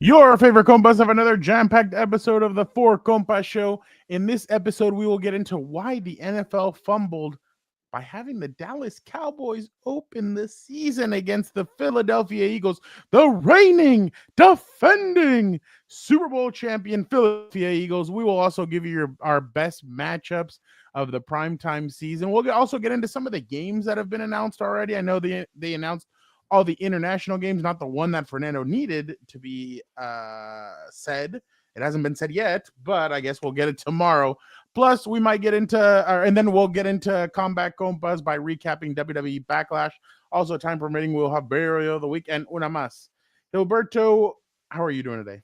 Your favorite Compas of another jam-packed episode of the Four Compas Show. In this episode, we will get into why the NFL fumbled by having the Dallas Cowboys open the season against the Philadelphia Eagles, the reigning, defending Super Bowl champion Philadelphia Eagles. We will also give you our best matchups of the primetime season. We'll also get into some of the games that have been announced already. I know they announced all the international games, not the one that Fernando needed to be said. It hasn't been said yet, but I guess we'll get it tomorrow. Plus, we might get into, and then we'll get into Combat Compas by recapping WWE Backlash. Also, time permitting, we'll have Burial of the Week and una más. Gilberto, how are you doing today?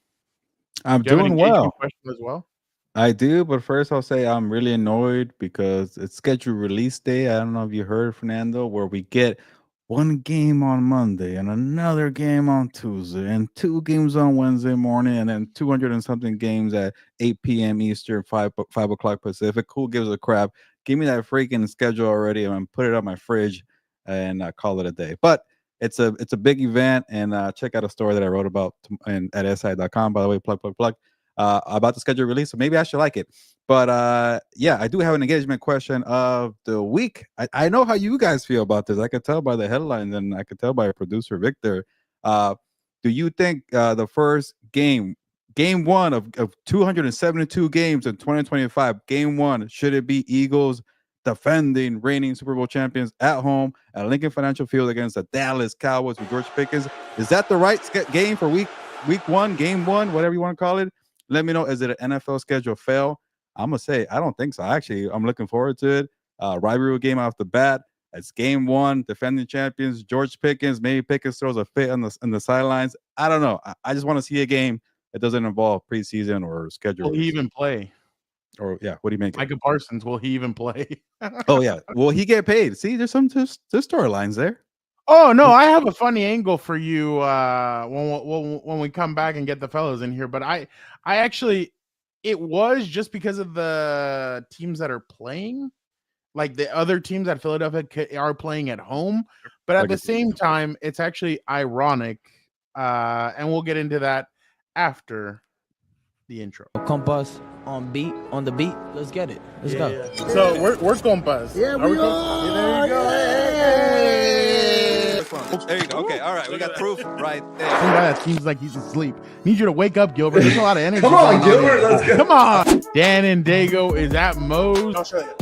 I'm doing well. Question as well. I do, but first I'll say I'm really annoyed because it's scheduled release day. I don't know if you heard, Fernando, where we get one game on Monday and another game on Tuesday and two games on Wednesday morning and then 200 and something games at 8 p.m. Eastern, 5 o'clock Pacific. Who gives a crap? Give me that freaking schedule already and put it on my fridge and call it a day. But it's a big event, and check out a story that I wrote about at si.com, by the way, plug. About the schedule release, so maybe I should like it. But yeah, I do have an engagement question of the week. I know how you guys feel about this. I could tell by the headlines, and I could tell by producer Victor. Do you think the first game one of 272 games in 2025, game one, should it be Eagles defending reigning Super Bowl champions at home at Lincoln Financial Field against the Dallas Cowboys with George Pickens? Is that the right game for week one, game one, whatever you want to call it? Let me know. Is it an NFL schedule fail? I'm going to say I don't think so. Actually, I'm looking forward to it. Rivalry game off the bat. It's game one, defending champions, George Pickens. Maybe Pickens throws a fit on the sidelines. I don't know. I just want to see a game that doesn't involve preseason or schedule. Will he even play? Or, yeah, what do you make? Micah Parsons, will he even play? Oh, yeah. Will he get paid? See, there's some storylines there. Oh, no, I have a funny angle for you when we come back and get the fellows in here. But I actually, it was just because of the teams that are playing, like the other teams that Philadelphia are playing at home. But at the same time, it's actually ironic. And we'll get into that after the intro. Compas on the beat. Let's get it. Let's go. Yeah. So we're Compas. Yeah, we are. There you go. Hey. There you go. Okay, all right. We got proof right there. Some guy that seems like he's asleep. Need you to wake up, Gilbert. There's a lot of energy. Come on, Gilbert. Let's go. Come on. Dan and Dago is at Moe's. I'll show you.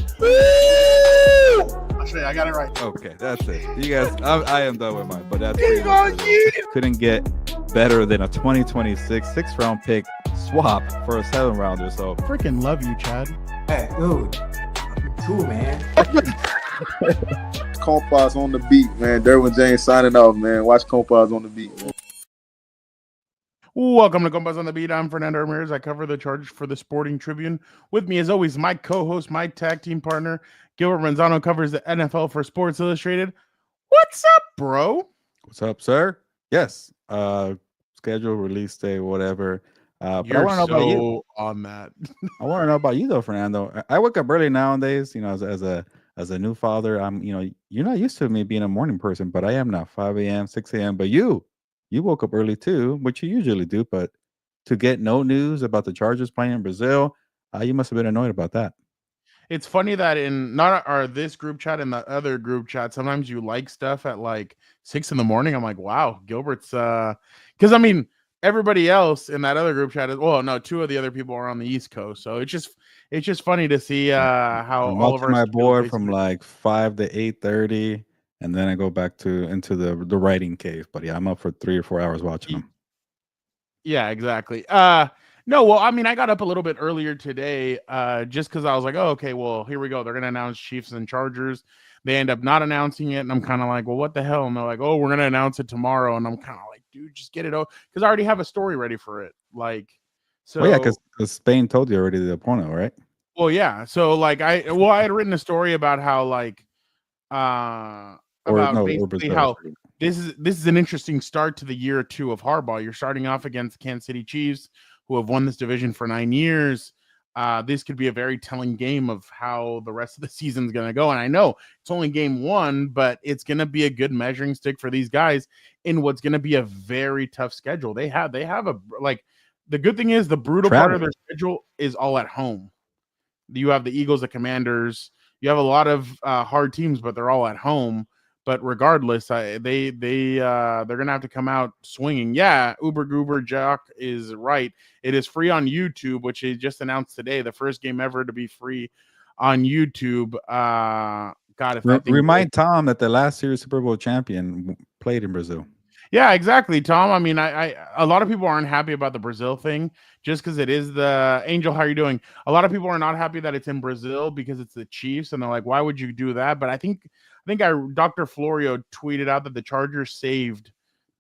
I'll show you. I got it right. Okay, that's it. You guys, I am done with mine, but that's couldn't get better than a 2026 6th-round pick swap for a 7th-rounder. So freaking love you, Chad. Hey, dude. Cool, man. Compas on the beat, man. Derwin James signing off, man. Watch Compas on the beat, man. Welcome to Compas on the Beat. I'm Fernando Ramirez. I cover the Chargers for the Sporting Tribune. With me, as always, my co-host, my tag team partner, Gilbert Manzano, covers the NFL for Sports Illustrated. What's up, bro? What's up, sir? Yes. Schedule, release day, whatever. But I want to know about you on that. I want to know about you, though, Fernando. I wake up early nowadays, as a new father. You're not used to me being a morning person, but I am now. 5 a.m., 6 a.m. But you woke up early too, which you usually do. But to get no news about the Chargers playing in Brazil, you must have been annoyed about that. It's funny that in this group chat and the other group chat, sometimes you like stuff at like 6 a.m. I'm like, wow, Gilbert's because I mean everybody else in that other group chat is two of the other people are on the East Coast, so it's just funny to see how I'm all of our my board from like 5 to 8:30, and then I go back into the writing cave. But yeah, I'm up for 3 or 4 hours watching them. Yeah, exactly. No, well, I mean, I got up a little bit earlier today, just because I was like, oh, okay, well, here we go. They're gonna announce Chiefs and Chargers. They end up not announcing it, and I'm kind of like, well, what the hell? And they're like, oh, we're gonna announce it tomorrow, and I'm kind of like, dude, just get it over, because I already have a story ready for it. Like, so yeah, because Spain told you already the opponent, right? Well, yeah. So like, I had written a story about how like, basically how this is an interesting start to the year 2 of Harbaugh. You're starting off against the Kansas City Chiefs, who have won this division for 9 years. this could be a very telling game of how the rest of the season's going to go. And I know it's only game 1, but it's going to be a good measuring stick for these guys in what's going to be a very tough schedule. They have a, like, the good thing is the brutal part of their schedule is all at home. You have the Eagles, the Commanders. You have a lot of hard teams, but they're all at home. But regardless, they're gonna have to come out swinging. Yeah, Uber Goober Jock is right. It is free on YouTube, which he just announced today. The first game ever to be free on YouTube. God, if that thing remind Tom that the last series Super Bowl champion played in Brazil. Yeah, exactly, Tom. I mean, I a lot of people aren't happy about the Brazil thing just because it is the Angel. How are you doing? A lot of people are not happy that it's in Brazil because it's the Chiefs, and they're like, "Why would you do that?" But I think Dr. Florio tweeted out that the Chargers saved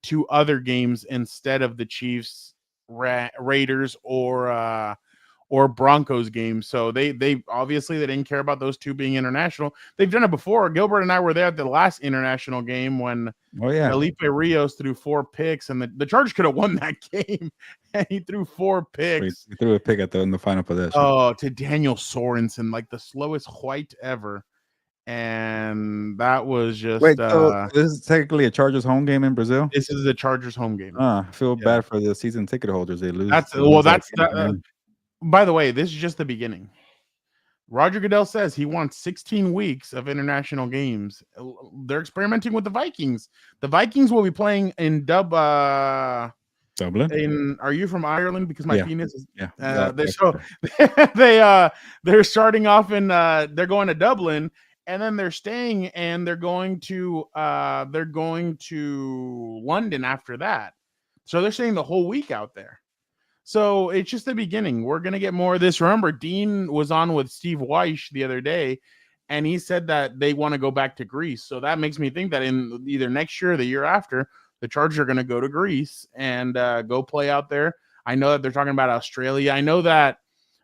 2 other games instead of the Chiefs, Raiders, or Broncos games. So they obviously they didn't care about those 2 being international. They've done it before. Gilbert and I were there at the last international game when Felipe Rios threw 4 picks, and the Chargers could have won that game, and he threw 4 picks. He threw a pick in the final possession. Oh, to Daniel Sorensen, like the slowest white ever. And that was just so this is technically a Chargers home game in Brazil. This is a Chargers home game. I feel bad for the season ticket holders. They lose. By the way, this is just the beginning. Roger Goodell says he wants 16 weeks of international games. They're experimenting with the Vikings. The Vikings will be playing in Dublin. Are you from Ireland? Because my penis is. They're starting off in. They're going to Dublin, and then they're staying, and they're going to London after that. So they're staying the whole week out there. So it's just the beginning. We're going to get more of this. Remember, Dean was on with Steve Weish the other day, and he said that they want to go back to Greece. So that makes me think that in either next year or the year after, the Chargers are going to go to Greece and go play out there. I know that they're talking about Australia. I know that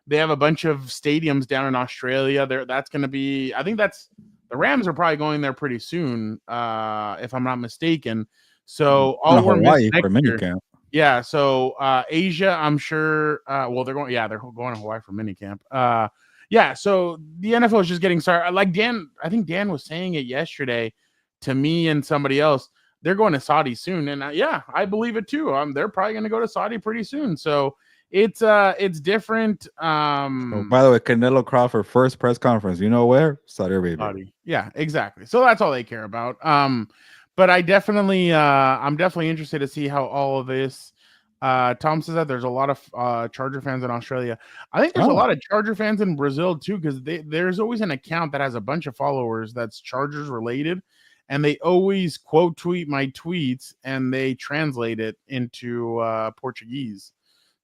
they have a bunch of stadiums down in Australia. That's going to be, I think the Rams are probably going there pretty soon, if I'm not mistaken. So all we're missing next year. Yeah, so Asia, I'm sure. They're going to Hawaii for minicamp. So the NFL is just getting started. Like I think Dan was saying it yesterday to me and somebody else. They're going to Saudi soon, and I believe it too. They're probably going to go to Saudi pretty soon. So it's different. So by the way, Canelo Crawford first press conference. You know where? Saudi Arabia. Yeah, exactly. So that's all they care about. But I'm definitely interested to see how all of this. Tom says that there's a lot of Charger fans in Australia. I think there's a lot of Charger fans in Brazil too, because there's always an account that has a bunch of followers that's Chargers related, and they always quote tweet my tweets and they translate it into Portuguese.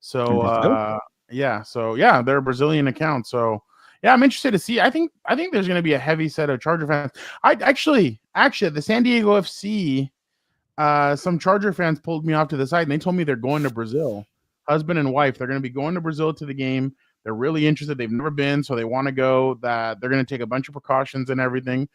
So they're a Brazilian account. So. Yeah, I'm interested to see. I think there's going to be a heavy set of Charger fans. I actually the San Diego FC, some Charger fans pulled me off to the side and they told me they're going to Brazil. Husband and wife, they're going to be going to Brazil to the game. They're really interested. They've never been, so they want to go. That they're going to take a bunch of precautions and everything,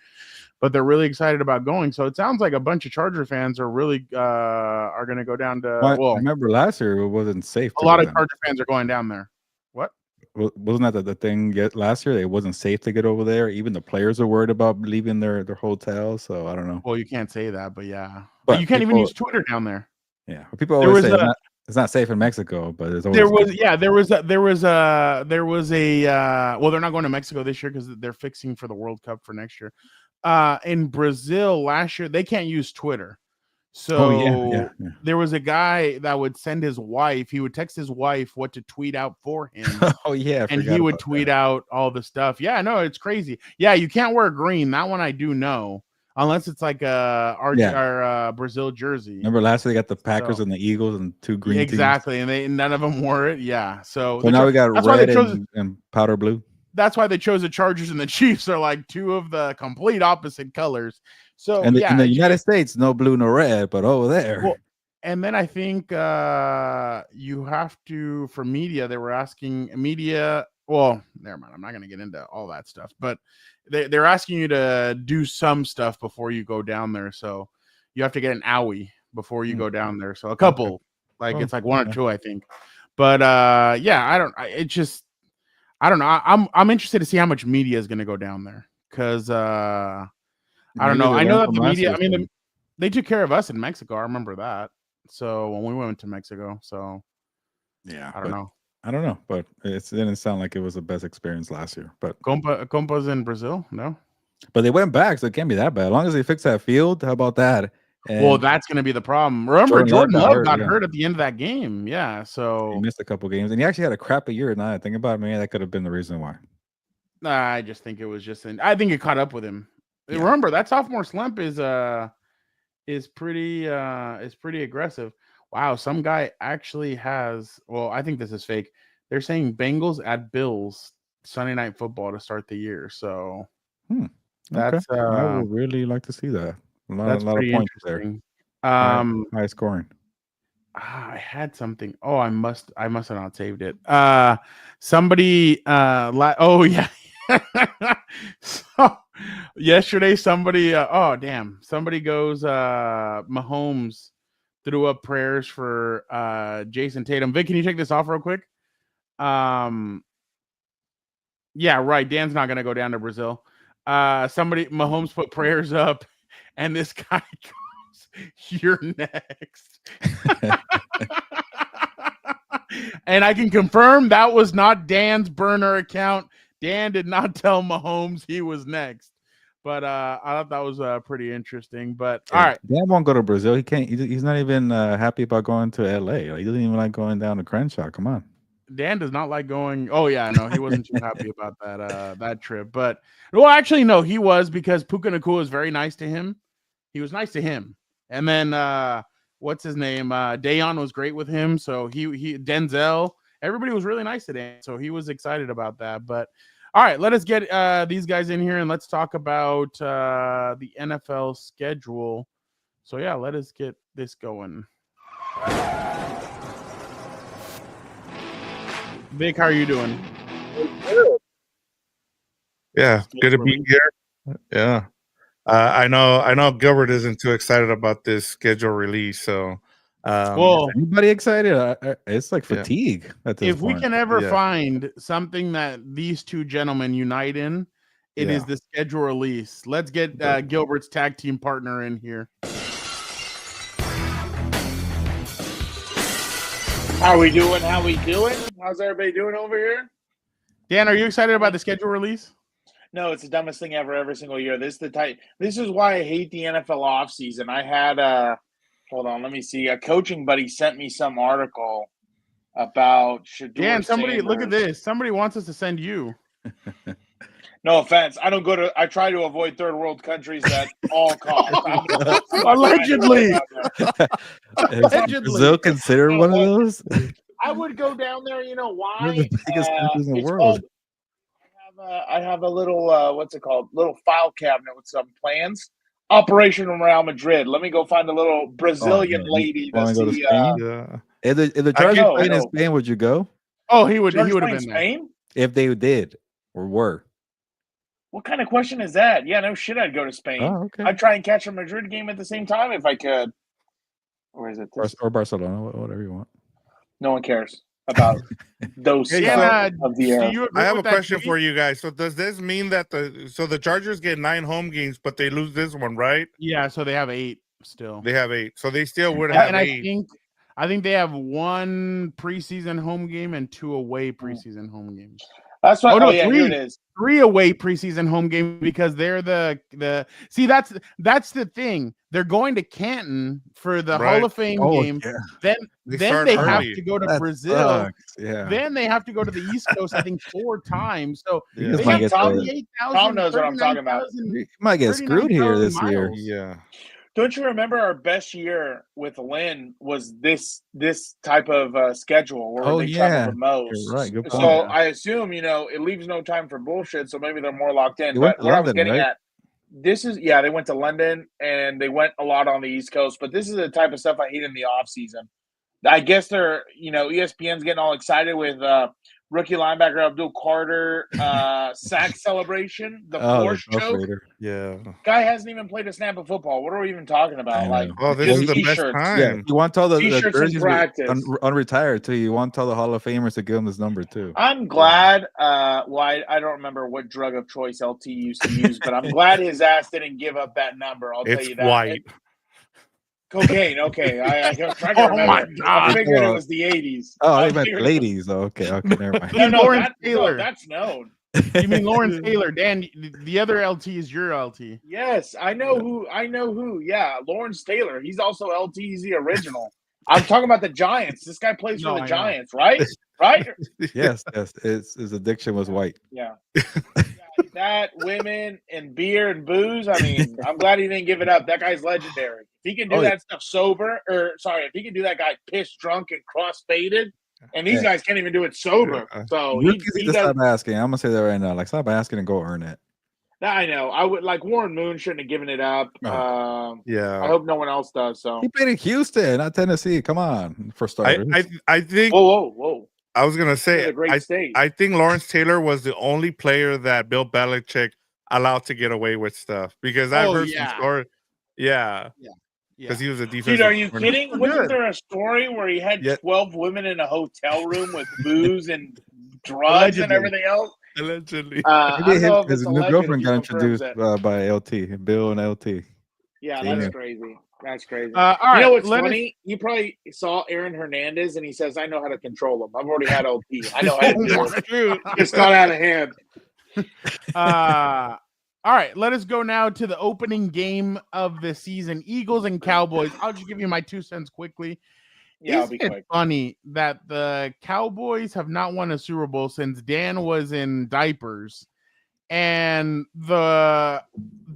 but they're really excited about going. So it sounds like a bunch of Charger fans are really are going to go down to. I remember last year it wasn't safe. A lot of Charger fans are going down there. What? Wasn't that the thing last year? It wasn't safe to get over there. Even the players are worried about leaving their hotel. So I don't know. Well, you can't say that, but yeah. But you can't even use Twitter down there. Yeah, people always say it's not safe in Mexico, but it's always there was a well, they're not going to Mexico this year because they're fixing for the World Cup for next year. In Brazil last year, they can't use Twitter. So there was a guy that would send his wife. He would text his wife what to tweet out for him. And he would tweet out all the stuff. Yeah, no, it's crazy. Yeah, you can't wear green. That one I do know, unless it's like our Brazil jersey. Remember last year they got the Packers and the Eagles and 2 green exactly, teams. And none of them wore it. Yeah, so now we got red and powder blue. That's why they chose the Chargers and the Chiefs are like 2 of the complete opposite colors. So in the United States, no blue, no red, but over there. Well, and then I think you have to, for media, they were asking media. Well, never mind. I'm not going to get into all that stuff, but they're asking you to do some stuff before you go down there. So you have to get an owie before you go down there. So a couple, it's like 1 or 2, I think. But I don't know. I'm interested to see how much media is going to go down there because I don't know. I know that the media. I mean, they took care of us in Mexico. I remember that. So when we went to Mexico, so yeah, I don't know. I don't know, but it didn't sound like it was the best experience last year. But Compas in Brazil, no. But they went back, so it can't be that bad. As long as they fix that field, how about that? And well, that's going to be the problem. Remember, Jordan Love got hurt at the end of that game. Yeah, so he missed a couple games, and he actually had a crappy year. Now I think about it, maybe that could have been the reason why. I just think it was just I think it caught up with him. Yeah. Remember, that sophomore slump is pretty aggressive. Wow, some guy actually has. Well, I think this is fake. They're saying Bengals at Bills Sunday Night Football to start the year. So that's I would really like to see that. A lot of points there. High scoring. I had something. Oh, I must have not saved it. Somebody. Oh yeah. So yesterday, somebody. Oh damn! Somebody goes. Mahomes threw up prayers for Jason Tatum. Vic, can you take this off real quick? Yeah, right. Dan's not gonna go down to Brazil. Mahomes put prayers up, and this guy goes, "You're next." And I can confirm that was not Dan's burner account. Dan did not tell Mahomes he was next. But I thought that was pretty interesting. But all right, Dan won't go to Brazil. He can't. He's not even happy about going to LA. Like, he doesn't even like going down to Crenshaw. Come on. Dan does not like going. Oh yeah, no, he wasn't too happy about that trip. But well, actually, no, he was, because Puka Nacua was very nice to him. He was nice to him, and then what's his name? Dayon was great with him. So he Denzel. Everybody was really nice to Dan. So he was excited about that. But all right, let us get these guys in here and let's talk about the NFL schedule. So yeah, let us get this going. Vic, how are you doing? Yeah, good to be here. Yeah, I know Gilbert isn't too excited about this schedule release. So, well, anybody excited? It's like fatigue at this point. If we can ever find something that these two gentlemen unite in, it is the schedule release. Let's get Gilbert's tag team partner in here. How we doing? How's everybody doing over here? Dan, are you excited about the schedule release? No, it's the dumbest thing ever every single year. This is why I hate the NFL offseason. I had hold on, let me see. A coaching buddy sent me some article about Dan, somebody look at this. Somebody wants us to send you. No offense. I try to avoid third world countries at all costs. Allegedly. Is Brazil considered one of those? I would go down there. You know why? One of the biggest countries in the world. I have a little what's it called? Little file cabinet with some plans. Operation Real Madrid. Let me go find a little Brazilian lady to go see. To If the Chargers played in Spain, would you go? Oh, he would have been Spain? If they did or were. What kind of question is that? Yeah, no shit, I'd go to Spain. Oh, okay. I'd try and catch a Madrid game at the same time if I could. Or is it this? Or Barcelona, whatever you want. No one cares about those of the year. I have a question for you guys. So does this mean that the Chargers get 9 home games, but they lose this one, right? Yeah, so they have 8 still. They have 8. So they still would have 8. I think they have 1 preseason home game and 2 away preseason home games. That's right. Here it is. 3 away preseason home game, because they're the see, that's the thing. They're going to Canton for the Hall of Fame game. Yeah. Then they have to go to Brazil. Yeah. Then they have to go to the East Coast, I think 4 times. So they have 38,000. Tom knows what I'm talking about. You might get screwed here this year. Yeah. Don't you remember our best year with Lynn was this type of schedule where they travel the most? You're right. Good point. So I assume, it leaves no time for bullshit, so maybe they're more locked in. But what I was getting at, they went to London and they went a lot on the East Coast, but this is the type of stuff I hate in the off season. I guess they're, ESPN's getting all excited with rookie linebacker Abdul Carter sack celebration, the Oh, the Porsche Ghost choke. Raider. Yeah. Guy hasn't even played a snap of football. What are we even talking about? I Like, know. Oh, this just is the best t-shirts. Yeah, time. you want to tell the T-shirts in jerseys practice. unretired too. You want to tell the Hall of Famers to give them this number too. I'm glad. Well, I don't remember what drug of choice LT used to use, but I'm glad his ass didn't give up that number. I'll tell It's you that. white. Cocaine. Okay, I can Oh my remember. God. I figured it was the 80s. Oh, I they meant figured- ladies. Oh, okay, never mind. No, Lawrence Taylor. that's known. You mean Lawrence Taylor? Dan, the other LT is your LT. Yes, I know who. Yeah, Lawrence Taylor. He's also LT. He's the original. I'm talking about the Giants. This guy plays No, for I the know. Giants, right? Right? Yes. His addiction was white. Yeah. That, women, and beer and booze. I mean, I'm glad he didn't give it up. That guy's legendary. If he can do Oh, yeah. that stuff sober, if he can do that guy pissed, drunk, and cross-faded, and these Yeah. guys can't even do it sober. So Rookies he need to does. stop asking. I'm gonna say that right now. Like, stop asking and go earn it. I know. I would like Warren Moon shouldn't have given it up. I Yeah. hope no one else does. So He played in Houston, not Tennessee. Come on, for starters. I think whoa. I was gonna It's say a great state. I think Lawrence Taylor was the only player that Bill Belichick allowed to get away with stuff because I've heard some stories. Yeah. Because he was a defensive. Dude, are you coordinator. kidding? Wasn't there a story where he had 12 women in a hotel room with booze and drugs and everything else? Allegedly. I Maybe don't know if his it's new alleged, girlfriend if got he confirms introduced by LT, Bill and LT. Yeah, They that's knew. crazy. That's crazy. All You right, know what's let us- funny? He probably saw Aaron Hernandez and he says, I know how to control him. I've already had LT. I know how to do it. It's got out of hand. All right, let us go now to the opening game of the season, Eagles and Cowboys. I'll just give you my 2 cents quickly. Yeah, I'll Isn't be it quick. funny that the Cowboys have not won a Super Bowl since Dan was in diapers, and the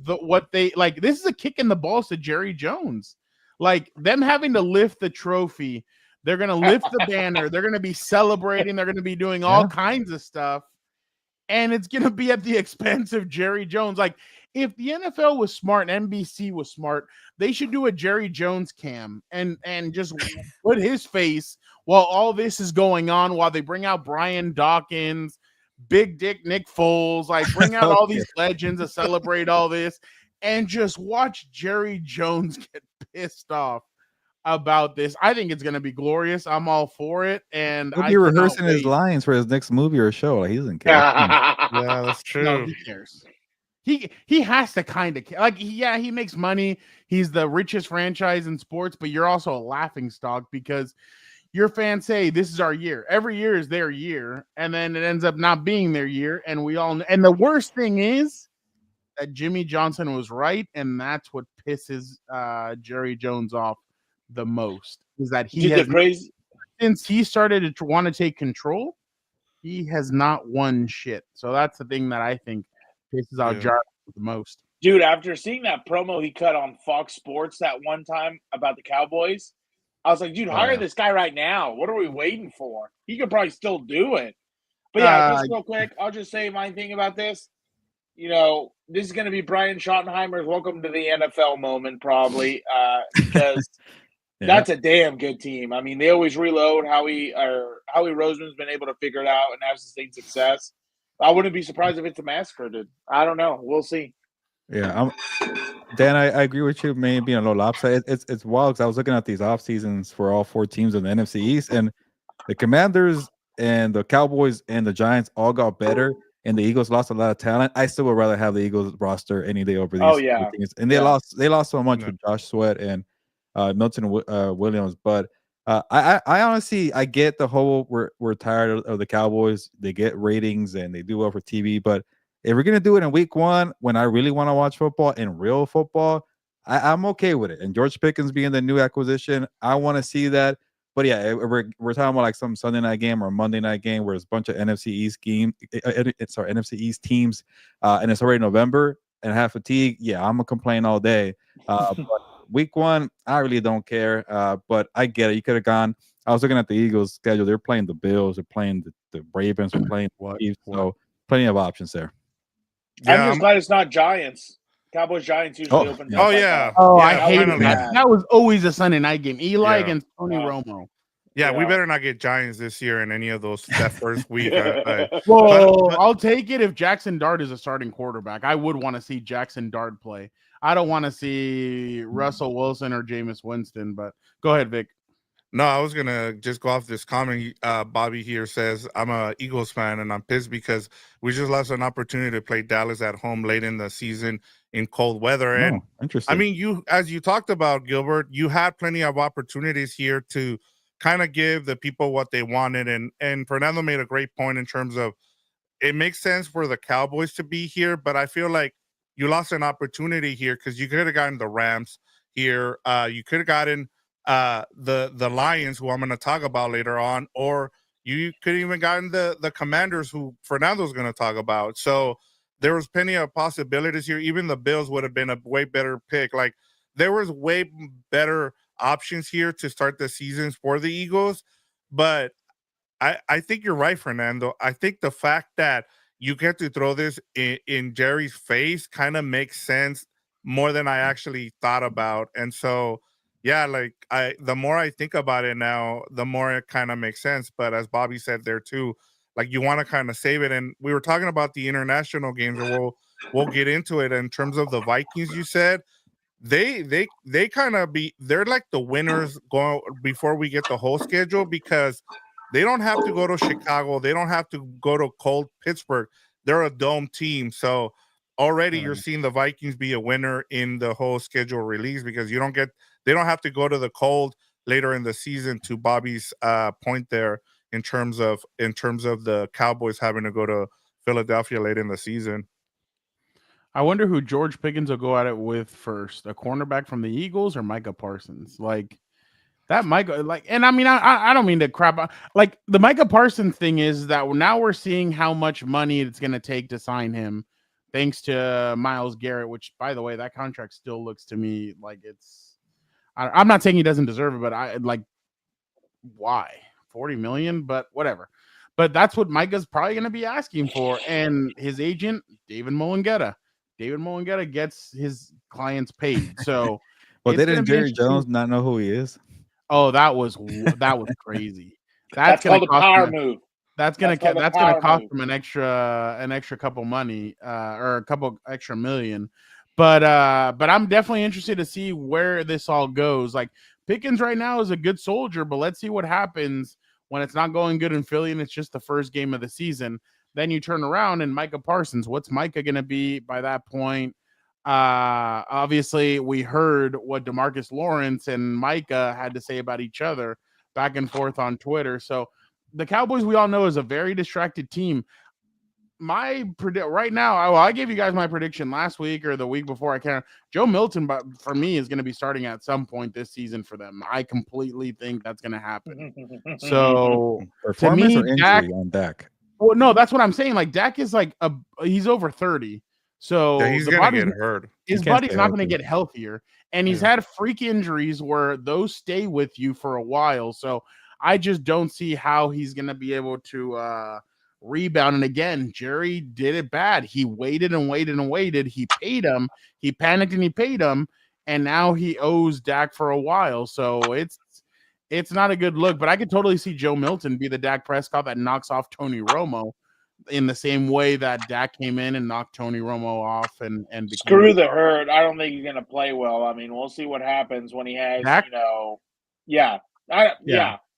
what they like? This is a kick in the balls to Jerry Jones. Like them having to lift the trophy, they're gonna lift the banner, they're gonna be celebrating, they're gonna be doing all kinds of stuff, and it's gonna be at the expense of Jerry Jones. Like if the NFL was smart and NBC was smart, they should do a Jerry Jones cam and just put his face while all this is going on, while they bring out Brian Dawkins, Big Dick Nick Foles, like bring out all these legends to celebrate all this, and just watch Jerry Jones get pissed off about this. I think it's going to be glorious. I'm all for it. And He'll be rehearsing his lines for his next movie or show. Like, he doesn't care. Yeah, that's true. No, he cares. He has to kind of care. Like, he makes money. He's the richest franchise in sports, but you're also a laughing stock because your fans say this is our year. Every year is their year, and then it ends up not being their year. And we all. And the worst thing is that Jimmy Johnson was right, and that's what pisses Jerry Jones off the most. Is that he has since he started to want to take control, he has not won shit. So that's the thing that I think pisses out Jerry the most. Dude, after seeing that promo he cut on Fox Sports that one time about the Cowboys, I was like, dude, hire this guy right now. What are we waiting for? He could probably still do it. But yeah, just real quick, I'll just say my thing about this. You know, this is going to be Brian Schottenheimer's welcome to the NFL moment, probably, because that's a damn good team. I mean, they always reload. Howie Roseman's been able to figure it out and have sustained success. I wouldn't be surprised if it's a massacre, dude. I don't know. We'll see. Yeah, Dan, I agree with you. Maybe being a little lopsided. It's wild because I was looking at these off seasons for all 4 teams in the NFC East, and the Commanders and the Cowboys and the Giants all got better, and the Eagles lost a lot of talent. I still would rather have the Eagles roster any day over these teams. And they lost so much with Josh Sweat and Milton Williams. But I honestly, I get the whole we're tired of the Cowboys. They get ratings and they do well for TV. But if we're going to do it in week 1, when I really want to watch football and real football, I'm okay with it. And George Pickens being the new acquisition, I want to see that. But yeah, we're talking about like some Sunday night game or Monday night game where it's a bunch of NFC East NFC East teams, and it's already November and have fatigue. Yeah, I'm gonna complain all day. But week 1, I really don't care. But I get it. You could have gone. I was looking at the Eagles' schedule. They're playing the Bills. They're playing the Ravens. They're playing the Chiefs. So plenty of options there. I'm just glad it's not Giants. Cowboys Giants usually open. Oh yeah. I hated finally. that. That was always a Sunday night game. Eli against Tony Romo. Yeah, we Yeah. better not get Giants this year in any of those that first week. Well, I'll take it if Jackson Dart is a starting quarterback. I would want to see Jackson Dart play. I don't want to see Russell Wilson or Jameis Winston, but go ahead, Vic. No, I was gonna just go off this comment. Bobby here says I'm a Eagles fan and I'm pissed because we just lost an opportunity to play Dallas at home late in the season in cold weather. And interesting. I mean, as you talked about, Gilbert, you had plenty of opportunities here to kind of give the people what they wanted. And Fernando made a great point in terms of it makes sense for the Cowboys to be here, but I feel like you lost an opportunity here because you could have gotten the Rams here. You could have gotten the Lions, who I'm going to talk about later on, or you could even gotten the Commanders, who Fernando's going to talk about. So there was plenty of possibilities here. Even the Bills would have been a way better pick. Like there was way better options here to start the seasons for the Eagles, but I think you're right, Fernando. I think the fact that you get to throw this in Jerry's face kind of makes sense more than I actually thought about. And so, yeah, like the more I think about it now, the more it kind of makes sense. But as Bobby said there too, like you want to kind of save it. And we were talking about the international games, and we'll get into it. In terms of the Vikings, you said they kind of they're like the winners going before we get the whole schedule because they don't have to go to Chicago. They don't have to go to cold Pittsburgh. They're a dome team. So already you're seeing the Vikings be a winner in the whole schedule release because they don't have to go to the cold later in the season, to Bobby's point there in terms of the Cowboys having to go to Philadelphia late in the season. I wonder who George Pickens will go at it with first, a cornerback from the Eagles or Micah Parsons. Like that Micah, like, and I mean, I don't mean to crap. Like the Micah Parsons thing is that now we're seeing how much money it's going to take to sign him, thanks to Myles Garrett. Which, by the way, that contract still looks to me like it's. I'm not saying he doesn't deserve it, but I like why 40 million, but whatever. But that's what Micah's probably going to be asking for, and his agent David Mulugheta. David Mulugheta gets his clients paid. So, well, didn't Jerry Jones not know who he is? Oh, that was crazy. That's called a power move. That's gonna cost him an extra couple money, or a couple extra million. But I'm definitely interested to see where this all goes. Like Pickens right now is a good soldier, but let's see what happens when it's not going good in Philly and it's just the first game of the season. Then you turn around and Micah Parsons, what's Micah going to be by that point? Obviously, we heard what DeMarcus Lawrence and Micah had to say about each other back and forth on Twitter. So the Cowboys, we all know, is a very distracted team. Right now, I gave you guys my prediction last week or the week before. Joe Milton, but for me, is going to be starting at some point this season for them. I completely think that's going to happen. So performance or injury on Dak? Well, no, that's what I'm saying. Like Dak is like he's over 30, so yeah, he's gonna get hurt. His body's not going to get healthier, and he's had freak injuries where those stay with you for a while. So I just don't see how he's going to be able to rebound. And again, Jerry did it bad. He waited and waited and waited. He paid him. He panicked and he paid him, and now he owes Dak for a while. So it's not a good look, but I could totally see Joe Milton be the Dak Prescott that knocks off Tony Romo in the same way that Dak came in and knocked Tony Romo off and screw the hurt. I don't think he's going to play well. I mean, we'll see what happens when he has, Dak? I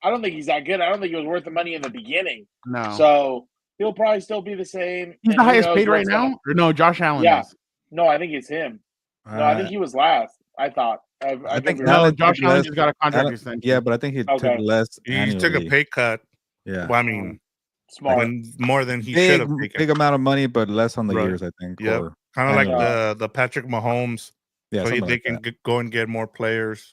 don't think he's that good. I don't think he was worth the money in the beginning. No. So he'll probably still be the same. He's the highest paid right now? Or no, Josh Allen is. No, I think it's him. No, I think he was last, I thought. I think Josh Allen just got a contract extension. Yeah, but I think he took less. He took a pay cut. Yeah, well, I mean, smart, more than he should have. Big amount of money, but less on the years, I think. Yeah, kind of like the Patrick Mahomes. Yeah, so they can go and get more players.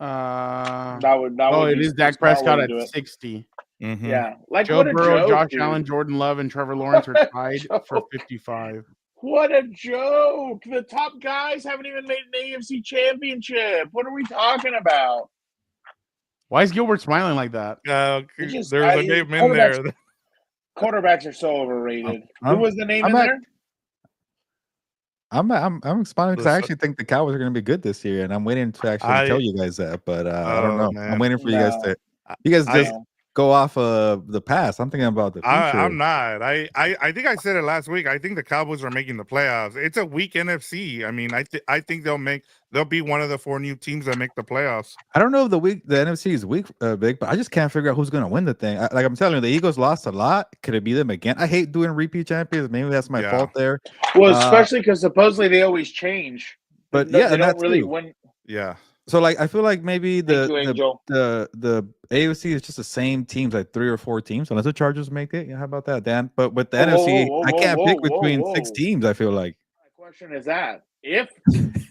It is Dak Prescott at 60. Mm-hmm. Yeah, like Joe Burrow, Josh Allen, Jordan Love, and Trevor Lawrence are tied for 55. What a joke! The top guys haven't even made an AFC championship. What are we talking about? Why is Gilbert smiling like that? There's a name in there. Quarterbacks are so overrated. Who was the name in there? I'm responding because I actually think the Cowboys are going to be good this year, and I'm waiting to actually tell you guys that. But I don't know. Man. I'm waiting for you guys to You guys I- just go off of the past. I'm thinking about the future. I'm not. I think I said it last week. I think the Cowboys are making the playoffs. It's a weak NFC. I mean, I think they'll be one of the 4 new teams that make the playoffs. I don't know if the NFC is weak, big, but I just can't figure out who's going to win the thing. Like I'm telling you, the Eagles lost a lot. Could it be them again? I hate doing repeat champions. Maybe that's my fault there. Well, especially because supposedly they always change. But they yeah, and don't that's really too. win. Yeah. So like I feel like maybe Thank you, Angel. the AFC is just the same teams, like 3 or 4 teams, unless the Chargers make it. How about that, Dan? But with the NFC, I can't pick between 6 teams. I feel like. My question is that if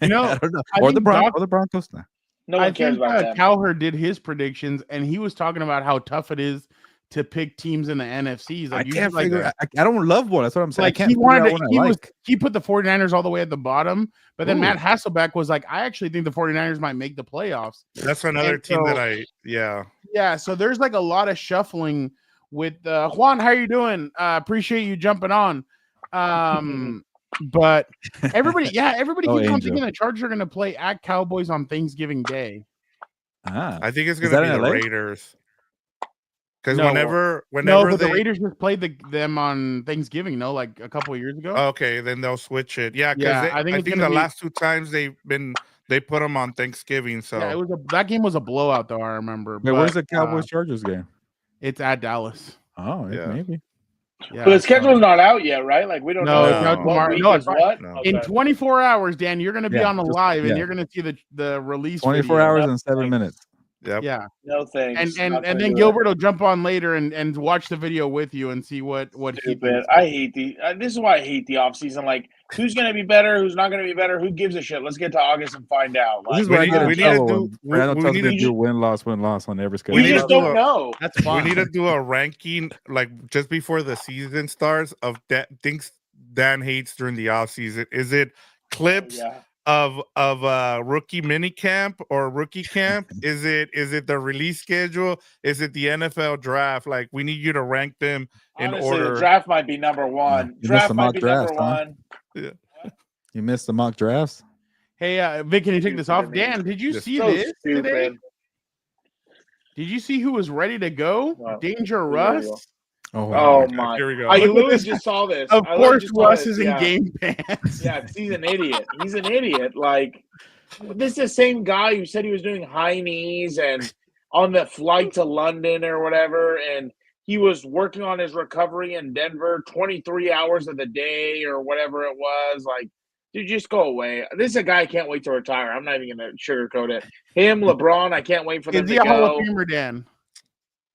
You know, I don't know. I Or the think Broncos. Nah. no one I cares think about that. Cowherd did his predictions, and he was talking about how tough it is to pick teams in the NFCs. I Like, can't figure. I don't love one. That's what I'm saying. Like I can't he figure out wanted one to, I like. he put the 49ers all the way at the bottom, but then Ooh. Matt Hasselbeck was like, I actually think the 49ers might make the playoffs. That's another And team so- that Yeah, so there's like a lot of shuffling with Juan. How you doing? Appreciate you jumping on. But everybody keeps on Angel. thinking the Chargers are going to play at Cowboys on Thanksgiving Day. I think it's Is going to that be in the LA? Raiders. Because No, whenever but they the Raiders just played them on Thanksgiving, like a couple of years ago. okay, then they'll switch it. Yeah, because Yeah, I think the last 2 times they put them on Thanksgiving. So Yeah, that game was a blowout, though. I remember. Wait, where's the But, Cowboys Chargers game? It's at Dallas. Oh, Yeah. maybe. Yeah, But the schedule's not out yet, right? Like we don't No, know it's out what tomorrow. week No, is what. No. in Okay. 24 hours, Dan, you're going to be Yeah, on the just- live, yeah. and you're going to see the release. 24 video. hours and 7 Thanks. minutes. Yep. Yeah, No thanks. and Not gonna then do Gilbert will jump on later and watch the video with you and see what it. he Stupid. thinks. I hate this is why I hate the offseason. Like, who's gonna be better? Who's not gonna be better? Who gives a shit? Let's get to August and find out. This Like, is where I get we in need to trouble do- when Fernando we tells need me to to- do win-loss on every schedule. we need to just do don't a- know. That's We fine. need to do a ranking like just before the season starts of things Dan hates during the off season. Is it clips Yeah. of rookie mini camp or rookie camp? Is it the release schedule? Is it the NFL draft? Like we need you to rank them in Honestly, order. the draft might be number one. You missed Draft the might mock be number draft, huh? one. You missed the mock drafts? Hey, Vic, can you take this off? Stupid, man. Dan, did you Just see So this today? stupid. Did you see who was ready to go? Wow. Danger Here we Russ. go. Oh, Oh my! Here we go. I Look at literally this. just saw this. Of I literally course, just saw Russ this. is in Yeah. game pants. Yeah, he's an idiot. He's an idiot. Like, this is the same guy who said he was doing high knees and on the flight to London or whatever, and he was working on his recovery in Denver 23 hours of the day or whatever it was. Like, dude, just go away. This is a guy I can't wait to retire. I'm not even going to sugarcoat it. Him, LeBron, I can't wait for them Is to he a Hall go. of Famer, Dan?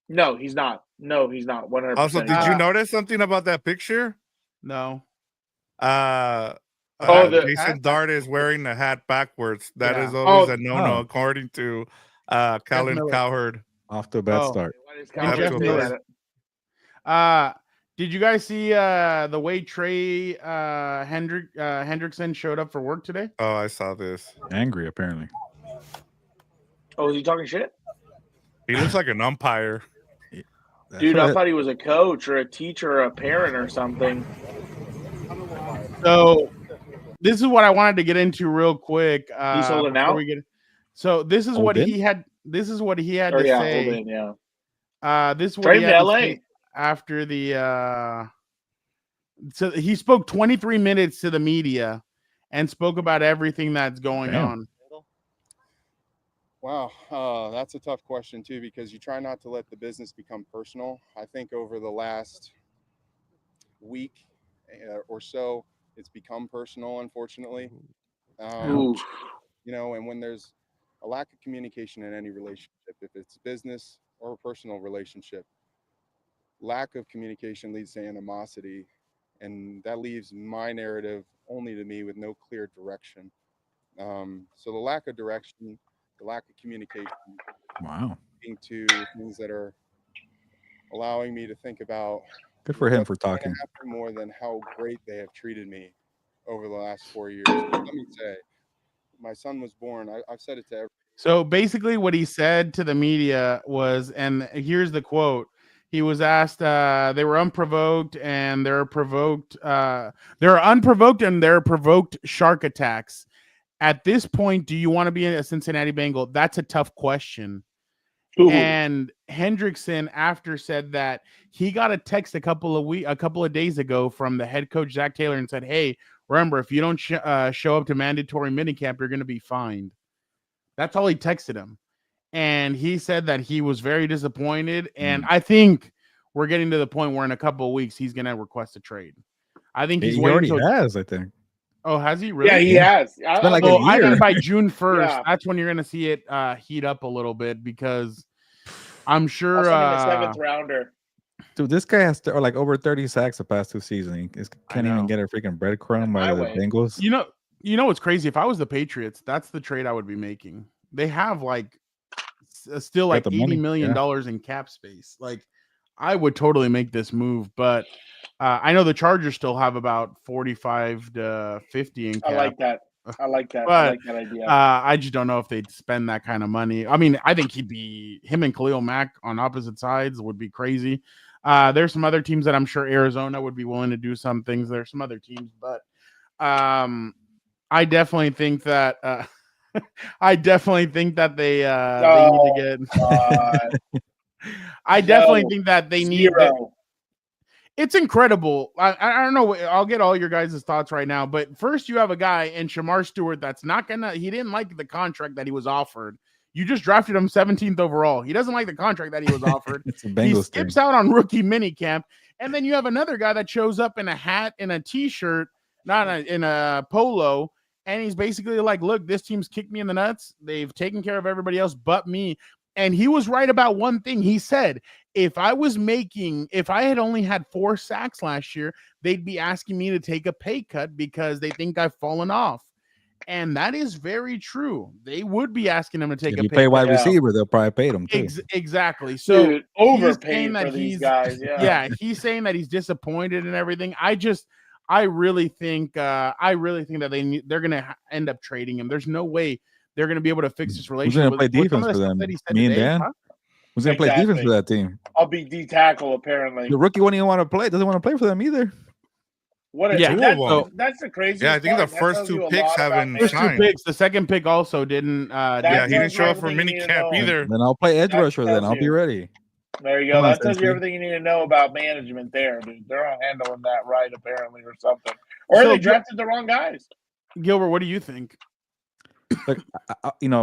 No, he's not. No, he's not. 100%. Also, did you notice something about that picture? No. The Jason hat? Dart is wearing the hat backwards. That Yeah. is always Oh. a no-no, Oh. according to Colin Miller. Cowherd. off to a bad Oh. start. Why does Jeff Cowboys say Miller. that? Did you guys see the way Trey Hendrickson showed up for work today? Oh, I saw this. Angry, apparently. Oh, is he talking shit? He looks like an umpire. Dude, I thought he was a coach or a teacher or a parent or something. So this is what I wanted to get into real quick. He's holding before out? we get- So this is what Hold he had. This is what he had Or to yeah, say. hold in, yeah. This is what Trade he him had to to LA. say after the. So he spoke 23 minutes to the media and spoke about everything that's going Damn. on. Wow, that's a tough question too, because you try not to let the business become personal. I think over the last week or so, it's become personal, unfortunately. Ooh. You know, and when there's a lack of communication in any relationship, if it's business or a personal relationship, lack of communication leads to animosity, and that leaves my narrative only to me with no clear direction. So the lack of direction, the lack of communication, Wow. leading to things that are allowing me to think about Good for him for what's gonna talking. happen more than how great they have treated me over the last 4 years. Let me say, my son was born. I've said it to everyone. So basically, what he said to the media was, and here's the quote. He was asked, they were unprovoked and they're provoked. There are unprovoked and there are provoked shark attacks. At this point, do you want to be a Cincinnati Bengal? That's a tough question. Ooh. And Hendrickson after said that he got a text a couple of days ago from the head coach Zach Taylor and said, "Hey, remember, if you don't show up to mandatory minicamp, you're going to be fined." That's all he texted him. And he said that he was very disappointed. And I think we're getting to the point where in a couple of weeks he's going to request a trade. I think he's he waiting already has, I think. Oh, has he really? Yeah, he has. It's been like So a I year. think by June 1st, Yeah. that's when you're going to see it heat up a little bit because I'm I'll sure. send him a 7th rounder. Dude, this guy has like over 30 sacks the past 2 seasons. He can't even know. get a freaking breadcrumb by My the way. Bengals. You know what's crazy? If I was the Patriots, that's the trade I would be making. They have like still like the $80 money, million in cap space. Like I would totally make this move, but I know the Chargers still have about 45 to 50 in cap. I like that. I like that. But, I like that idea. I just don't know if they'd spend that kind of money. I mean, I think him and Khalil Mack on opposite sides would be crazy. There's some other teams that I'm sure Arizona would be willing to do some things. There's some other teams, but I definitely think that they need to get. I definitely think that they need. It's incredible. I don't know. I'll get all your guys' thoughts right now. But first, you have a guy in Shamar Stewart that's he didn't like the contract that he was offered. You just drafted him 17th overall. He doesn't like the contract that he was offered. He skips out on rookie minicamp. And then you have another guy that shows up in a hat, in a t-shirt, in a polo. And he's basically like, look, this team's kicked me in the nuts. They've taken care of everybody else but me. And he was right about one thing. He said, if I had only had 4 sacks last year, they'd be asking me to take a pay cut because they think I've fallen off. And that is very true. They would be asking him to take a pay cut. If you pay wide receiver, they'll probably pay him too. Exactly. So Dude, overpaid for these guys. Yeah. He's saying that he's disappointed and everything. I really think that they're going to end up trading him. There's no way they're going to be able to fix this relationship. Who's going to play defense for them? Me and Dan? Huh? Who's going to play defense for that team? I'll be D tackle apparently. The rookie won't even want to play. Doesn't want to play for them either. That's the crazy. Yeah, I think the first 2 picks haven't signed. The second pick also didn't. He didn't show up for minicamp either. Then I'll play edge rusher. Then I'll be ready. There you go. That tells you everything you need to know about management there, dude. They're not handling that right, apparently, or something. Or they drafted the wrong guys. Gilbert, what do you think? Like,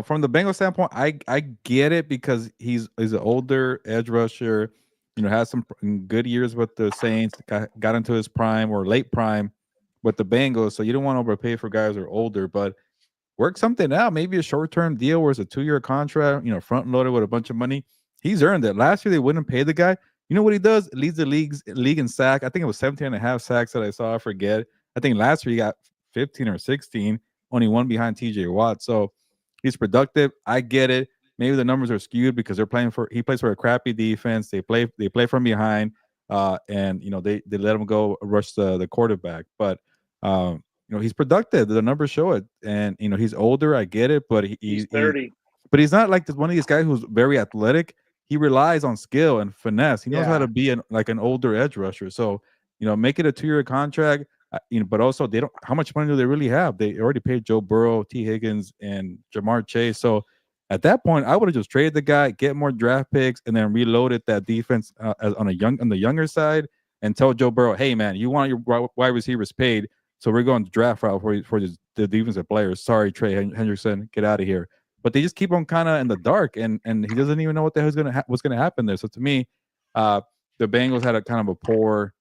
from the Bengals standpoint, I get it because he's an older edge rusher. Has some good years with the Saints. Got into his prime or late prime with the Bengals. So you don't want to overpay for guys who are older, but work something out. Maybe a short-term deal where it's a 2-year contract. Front loaded with a bunch of money. He's earned it. Last year they wouldn't pay the guy. You know what he does? Leads the league in sack. I think it was 17.5 sacks that I saw. I forget. I think last year he got 15 or 16. Only one behind TJ Watt. So he's productive. I get it. Maybe the numbers are skewed because he plays for a crappy defense. They play from behind, and they let him go rush the quarterback. But he's productive. The numbers show it. And he's older. I get it, but he's 30. But he's not like one of these guys who's very athletic. He relies on skill and finesse. He knows how to be an older edge rusher. So make it a 2-year contract. But also they don't. How much money do they really have? They already paid Joe Burrow, T. Higgins, and Jamar Chase. So at that point, I would have just traded the guy, get more draft picks, and then reloaded that defense on the younger side, and tell Joe Burrow, "Hey man, you want your wide receivers paid, so we're going to draft route for the defensive players. Sorry, Trey Hendrickson, get out of here." But they just keep him kind of in the dark, and he doesn't even know what the hell's what's going to happen there. So to me, the Bengals had a kind of a poor.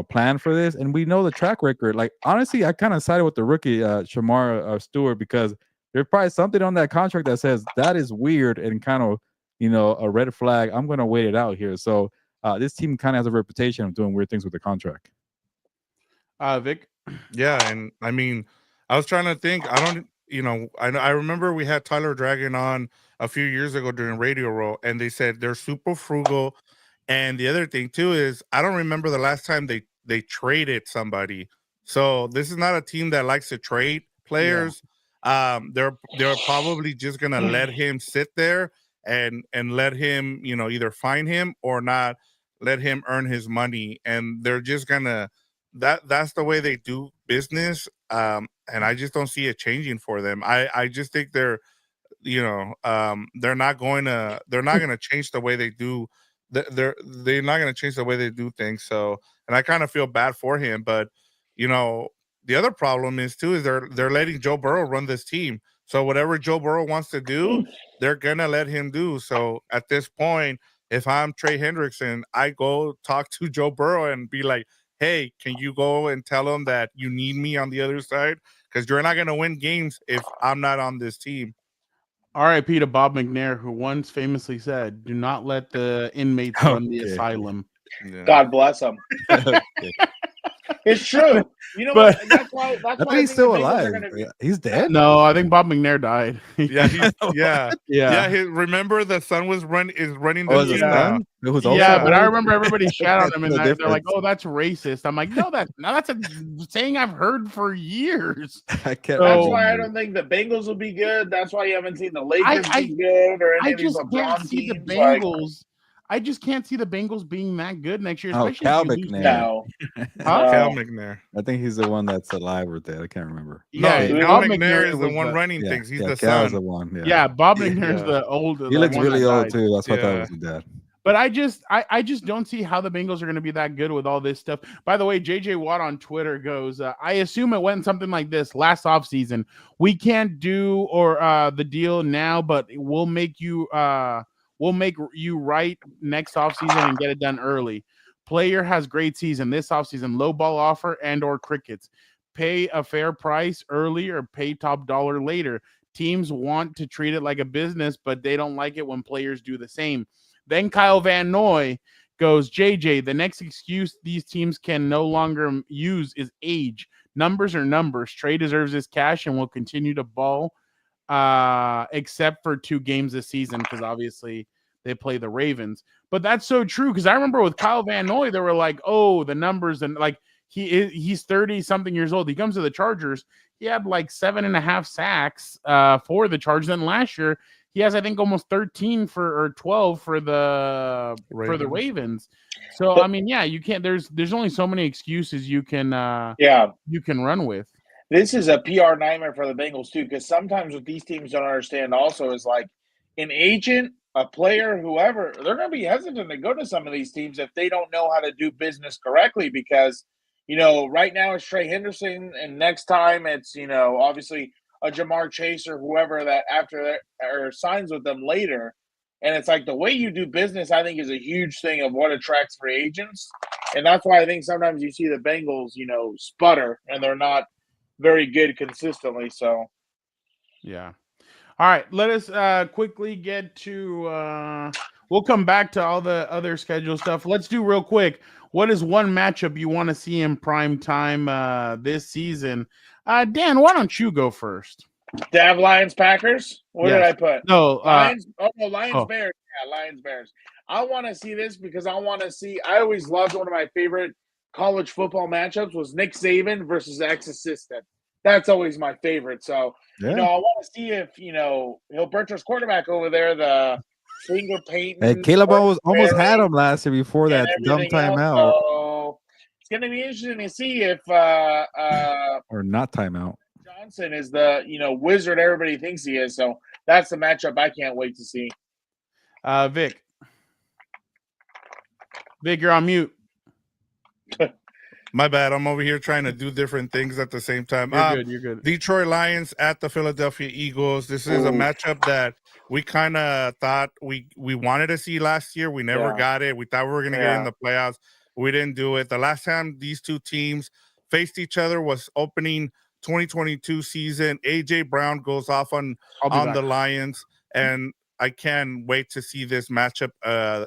Plan for this, and we know the track record. Like honestly, I kind of sided with the rookie Shamar Stewart because there's probably something on that contract that says that is weird and kind of a red flag. I'm gonna wait it out here. So this team kind of has a reputation of doing weird things with the contract. Vic, yeah, and I mean, I was trying to think. I remember we had Tyler Dragon on a few years ago during Radio Row, and they said they're super frugal. And the other thing too is I don't remember the last time they traded somebody. So this is not a team that likes to trade players. Yeah. They're probably just gonna let him sit there and let him, either fine him or not let him earn his money. And they're just gonna that's the way they do business. And I just don't see it changing for them. I just think they're not going to change the way they do. They're not going to change the way they do things. So, and I kind of feel bad for him, but the other problem is they're letting Joe Burrow run this team. So whatever Joe Burrow wants to do, they're gonna let him do. So at this point, if I'm Trey Hendrickson, I go talk to Joe Burrow and be like, hey, can you go and tell him that you need me on the other side? Because you're not going to win games if I'm not on this team. R.I.P. to Bob McNair, who once famously said, do not let the inmates run the asylum. Yeah. God bless him. It's true. You know But- what? That's why I I think think he's still the Bengals are alive. gonna be- He's dead. No, I think Bob McNair died. Yeah. Remember the son is running the Oh, is it team now. son? It was Yeah, also but I old? remember everybody shout on him and No they're like, difference. "Oh, that's racist." I'm like, "No, that's a saying I've heard for years." I can't. So- That's why I remember. don't think the Bengals will be good. That's why you haven't seen the Lakers I- be good or any I of these just can't LeBron see the teams. Like, Bengals. I just can't see the Bengals being that good next year, Oh, especially Cal if you lose. McNair. no, Huh? Cal no. McNair. I think he's the one that's alive or dead. I can't remember. Yeah, No, Bob Cal McNair is the was one running Yeah, things. He's yeah, the Cal's son. the one. Yeah, Yeah, Bob McNair's Yeah. the old. he the looks one really that old died. too. That's why I thought Yeah. it was his dad. But I just don't see how the Bengals are going to be that good with all this stuff. By the way, JJ Watt on Twitter goes, I assume it went something like this last offseason. We can't do the deal now, but we'll make you right next offseason and get it done early. Player has great season this offseason, low ball offer and or crickets. Pay a fair price early or pay top dollar later. Teams want to treat it like a business, but they don't like it when players do the same. Then Kyle Van Noy goes, JJ, the next excuse these teams can no longer use is age. Numbers are numbers. Trey deserves his cash and will continue to ball except for 2 games this season because obviously they play the Ravens. But that's so true because I remember with Kyle Van Noy, they were like, oh, the numbers and like he's 30-something years old. He comes to the Chargers. He had like 7.5 sacks for the Chargers. Then last year, he has, I think, almost 13 or 12 for the Ravens. So I mean, yeah, you can't. There's only so many excuses you can run with. This is a PR nightmare for the Bengals too, because sometimes what these teams don't understand also is like an agent, a player, whoever, they're going to be hesitant to go to some of these teams if they don't know how to do business correctly. Because right now it's Trey Henderson, and next time it's obviously a Jamar Chase or whoever that after that or signs with them later. And it's like the way you do business, I think, is a huge thing of what attracts free agents. And that's why I think sometimes you see the Bengals, sputter and they're not very good consistently. So, yeah. All right. Let us quickly get to we'll come back to all the other schedule stuff. Let's do real quick. What is one matchup you want to see in prime time this season? Dan, why don't you go first? to have Lions Packers? What did I put? No, Lions. Lions Bears. Yeah, Lions Bears. I want to see this because I always loved one of my favorite college football matchups was Nick Saban versus ex-assistant. That's always my favorite. So, I want to see if, Hilberto's quarterback over there, the finger painting. Hey, Caleb almost had him last year before that dumb timeout. So it's going to be interesting to see if or not timeout. Johnson is the, wizard everybody thinks he is. So that's the matchup I can't wait to see. Vic, you're on mute. My bad. I'm over here trying to do different things at the same time. You're good. Detroit Lions at the Philadelphia Eagles. This is a matchup that we kind of thought we wanted to see last year. We never got it. We thought we were going to get in the playoffs. We didn't do it. The last time these two teams faced each other was opening 2022 season. AJ Brown goes off on the Lions, and I can't wait to see this matchup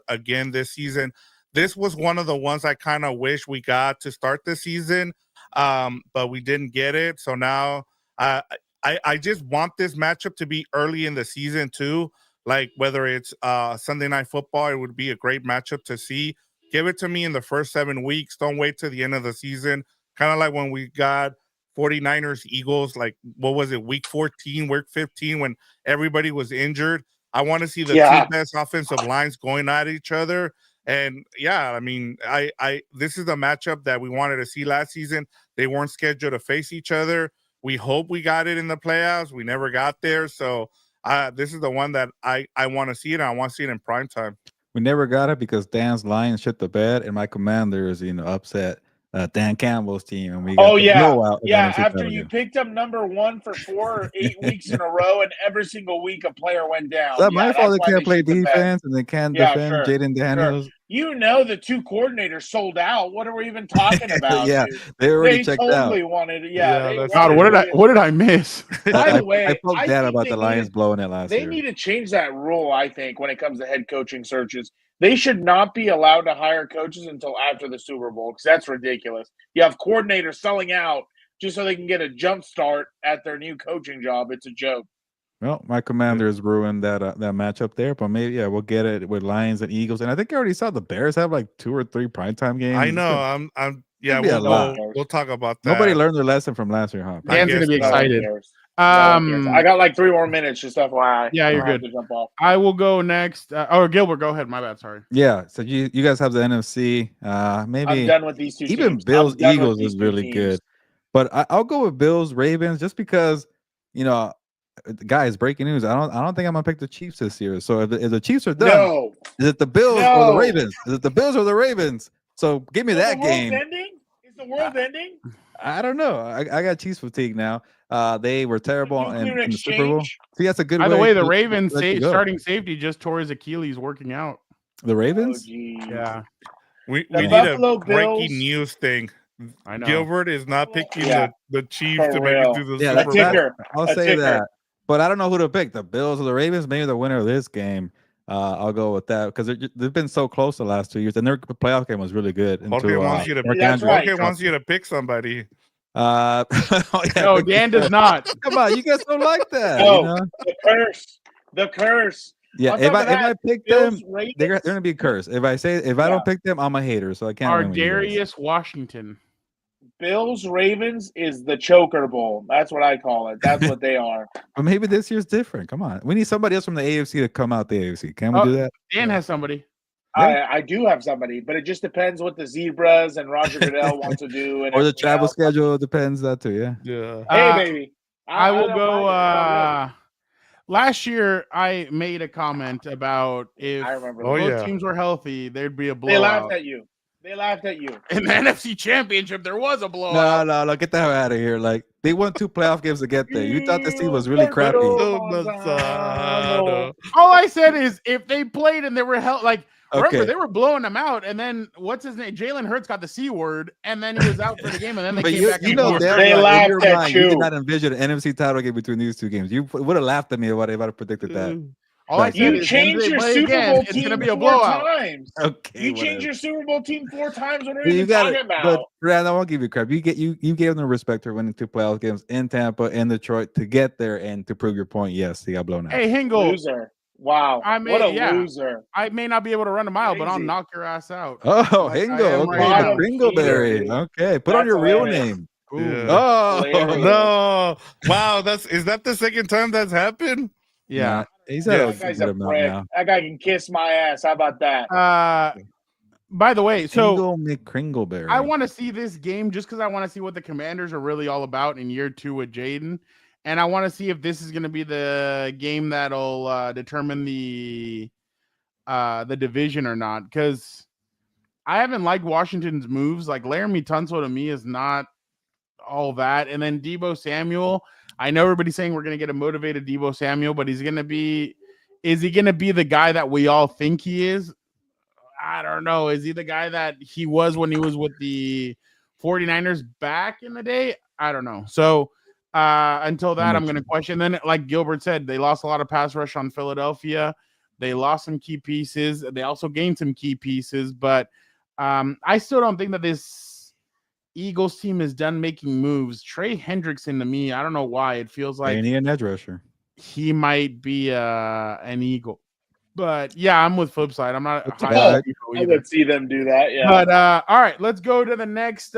again this season. This was one of the ones I kind of wish we got to start the season, but we didn't get it. So now I just want this matchup to be early in the season too. Like whether it's Sunday Night Football, it would be a great matchup to see. Give it to me in the first 7 weeks. Don't wait till the end of the season. Kind of like when we got 49ers Eagles, like what was it, week 14, week 15, when everybody was injured. I want to see the two best offensive lines going at each other. And I mean, I this is a matchup that we wanted to see last season. They weren't scheduled to face each other. We hope we got it in the playoffs. We never got there. So This is the one that I want to see it. And I want to see it in prime time. We never got it because Dan's Lions shit the bed, and my Commanders, upset Dan Campbell's team, and we got the blowout. in the NFC After title you game. picked up number 1 for 4 or 8 weeks in a row, and every single week a player went down. Is that my fault? They why can't play shit the bed. defense, and they can't defend Jaden Daniels. You know the 2 coordinators sold out. What are we even talking about? Yeah, dude? they already They checked totally out. wanted it. God, what did I miss? By the way, I spoke Dan think about they the Lions need- blowing it last They year. need to change that rule, I think, when it comes to head coaching searches. They should not be allowed to hire coaches until after the Super Bowl because that's ridiculous. You have coordinators selling out just so they can get a jump start at their new coaching job. It's a joke. Well, my Commanders ruined that matchup there, but maybe we'll get it with Lions and Eagles. And I think I already saw the Bears have like 2 or 3 primetime games. I know. We'll talk about that. Nobody learned their lesson from last year, huh? Dan's gonna be excited. I got like 3 more minutes, just FYI. Yeah, you're I'll have good. to jump off. I will go next. Gilbert, go ahead. My bad. Sorry. Yeah. So you guys have the NFC. Maybe I'm done with these 2 even teams. Bills I'm done with Eagles these is 2 really teams. good, but I'll go with Bills Ravens just because guys. Breaking news. I don't think I'm gonna pick the Chiefs this year. So if the Chiefs are done, No. is it the Bills or the Ravens? Is it the Bills or the Ravens? So give me that game. Is the world ending? I don't know. I got Chiefs fatigue now. They were terrible in the Super Bowl. exchange? See, that's a good. By the way, the to Ravens let you go. starting safety just tore his Achilles working out. The Ravens. Yeah. We The need Buffalo a breaking Bills- news thing. I know. Gilbert is not picking Yeah. the Chiefs For to make real. it to the Yeah, Super that's- Bowl. I'll A say ticker. that. But I don't know who to pick, the Bills or the Ravens. Maybe the winner of this game. I'll go with that because they've been so close the last 2 years, and their playoff game was really good. Jorge wants you to Mark That's Andrews. right. Jorge wants you to pick somebody. Oh, yeah, No, Dan does not. Come on, you guys don't like that. No. You know? The curse. Yeah, On if top of I that, pick Bills, them, Ravens, they're gonna be cursed. If I don't pick them, I'm a hater, so I can't. win with you guys. Darius Washington. Bills Ravens is the choker bowl. That's what I call it. That's what they are. But maybe this year's different. Come on, we need somebody else from the AFC to come out the AFC. Can we do that? Dan has somebody. I do have somebody, but it just depends what the Zebras and Roger Goodell want to do. And Or the everything travel else. schedule depends that too. Yeah. Yeah. Hey, baby. I will don't go. mind it. Last year, I made a comment about if I remember. Oh, both yeah. teams were healthy, there'd be a They blowout. laughed at you. They laughed at you. In the NFC Championship, there was a blowout. No, get the hell out of here. Like they won 2 playoff games to get there. You thought this team was really crappy. Lozano. All I said is if they played and they were remember Okay. they were blowing them out, and then what's his name? Jalen Hurts got the C word, and then he was out for the game, and then they But came back. you and know won. damn They well, in laughed your at mind, you you. did not envision an NFC title game between these 2 games. You would have laughed at me if I would have predicted that. All I said You is changed if they your play Super again, Bowl it's team gonna be a 4 blowout. times. Okay. You whatever. changed your Super Bowl team 4 times. What are But we you even got talking it. about? But Brad, I won't give you crap. You gave them respect for winning 2 playoff games in Tampa and Detroit to get there and to prove your point. Yes, he got blown out. Hey, Hingle, Loser. Wow. I mean, what a yeah. loser. I may not be able to run a mile, but I'll Crazy. knock your ass out. Oh, Like, I am Hingo. right Okay, now. the Ringleberry. Dude. Okay, put on That's your real hilarious. name. Ooh. Yeah. Oh, Hilarious. No. Wow, is that the second time that's happened? Yeah. He's Yeah. at That guy's a a good amount prick. now. That guy can kiss my ass. How about that? By the way, so Hingo McCringleberry. I want to see this game just because I want to see what the Commanders are really all about in year 2 with Jaden, and I want to see if this is going to be the game that'll determine the division or not. Because I haven't liked Washington's moves. Like Laramie Tunsil to me is not all that, and then Deebo Samuel. I know everybody's saying we're going to get a motivated Deebo Samuel, but is he going to be the guy that we all think he is? I don't know. Is he the guy that he was when he was with the 49ers back in the day? I don't know. So until that, I'm going to question. Then, like Gilbert said, they lost a lot of pass rush on Philadelphia. They lost some key pieces. They also gained some key pieces. But I still don't think that this Eagles team is done making moves. Trey Hendrickson, to me, I don't know why. It feels like They need an edge rusher. he might be an Eagle. But yeah, I'm with Flipside. I'm not That's high okay. on Deebo I either. would see them do that. Yeah. But all right, let's go to the next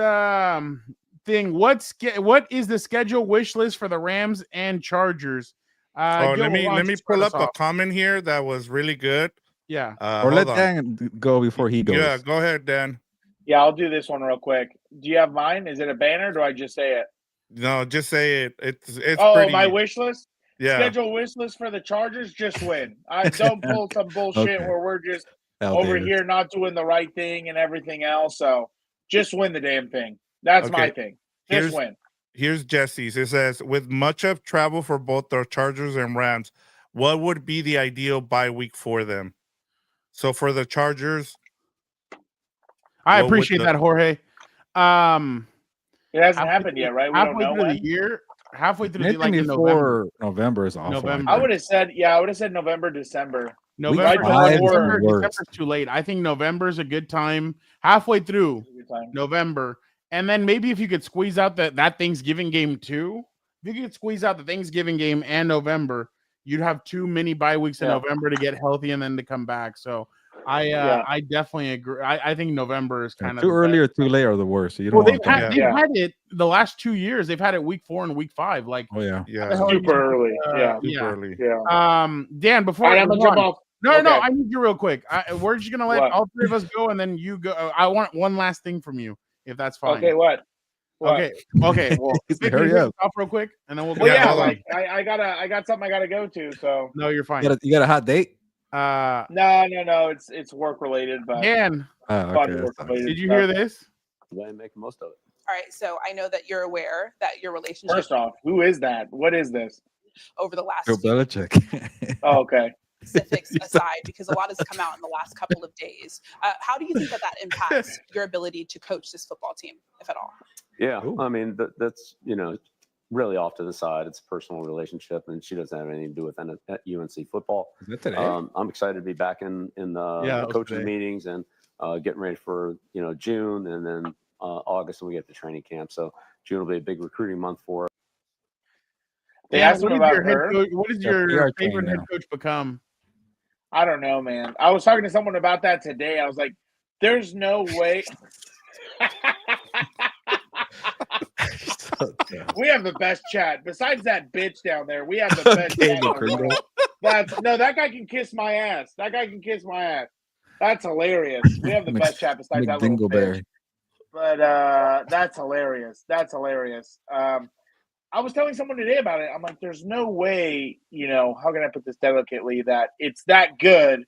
thing. What is the schedule wish list for the Rams and Chargers? Let Gilbert, me why don't you pull start us up a off? comment here that was really good. Yeah. Or Hold let on. Dan go before he goes. Yeah, go ahead, Dan. Yeah, I'll do this one real quick. Do you have mine? Is it a banner or do I just say it? No, just say it. It's Oh, pretty. my wish list? schedule wish list for the Chargers. Just win. I don't pull some bullshit Okay. where we're just Al over Davis. here not doing the right thing and everything else. So just win the damn thing. That's my thing. Just win. Here's Jesse's. It says, with much of travel for both the Chargers and Rams, what would be the ideal bye week for them? So for the Chargers, I what would appreciate that, Jorge. It hasn't happened yet, right? We don't halfway know through when. the year, halfway through the Anything like in before November. November is awful. November. I would have said, November, December. November, Right five is before- the worst. December's too late. I think November's a good time. Halfway through November, and then maybe if you could squeeze out that Thanksgiving game too. If you could squeeze out the Thanksgiving game and November, you'd have 2 mini bye weeks in November to get healthy and then to come back. So I definitely agree. I think November is kind of too early or too late are the worst. So you don't. Well, they've want had it the last 2 years. They've had it week 4 and week 5. Like, oh yeah, super early. Super early. Dan, before All right, I'm gonna jump off. No, Okay. I need you real quick. We're just gonna let What? all 3 of us go, and then you go. I want one last thing from you, if that's fine. Okay, what? Okay. Well, Hurry up. off real quick, and then we'll go. Well, yeah, hold on. like I got something I gotta go to. So No, you're fine. you got a hot date? no, it's work related, but Dan, Oh, fun okay. work related. did you hear this? Then make the most of it. All right, so I know that you're aware that your relationship First off, who is that? What is this? over the last Bill few Belichick. Oh, okay. specifics aside, because a lot has come out in the last couple of days. How do you think that impacts your ability to coach this football team, if at all? Yeah, Ooh. I mean that's really off to the side. It's a personal relationship, and she doesn't have anything to do with UNC football. Is that today? I'm excited to be back in the coaches meetings and getting ready for June, and then August when we get to training camp. So June will be a big recruiting month for us. They asked him about your head her. coach, what is Yeah, your PR favorite train head now. coach become? I don't know, man. I was talking to someone about that today. I was like, "There's no way." We have the best chat. Besides that bitch down there, we have the best chat. in the world. That guy can kiss my ass. That guy can kiss my ass. That's hilarious. We have the best chat besides that little bitch. But that's hilarious. That's hilarious. I was telling someone today about it. I'm like, there's no way, how can I put this delicately, that it's that good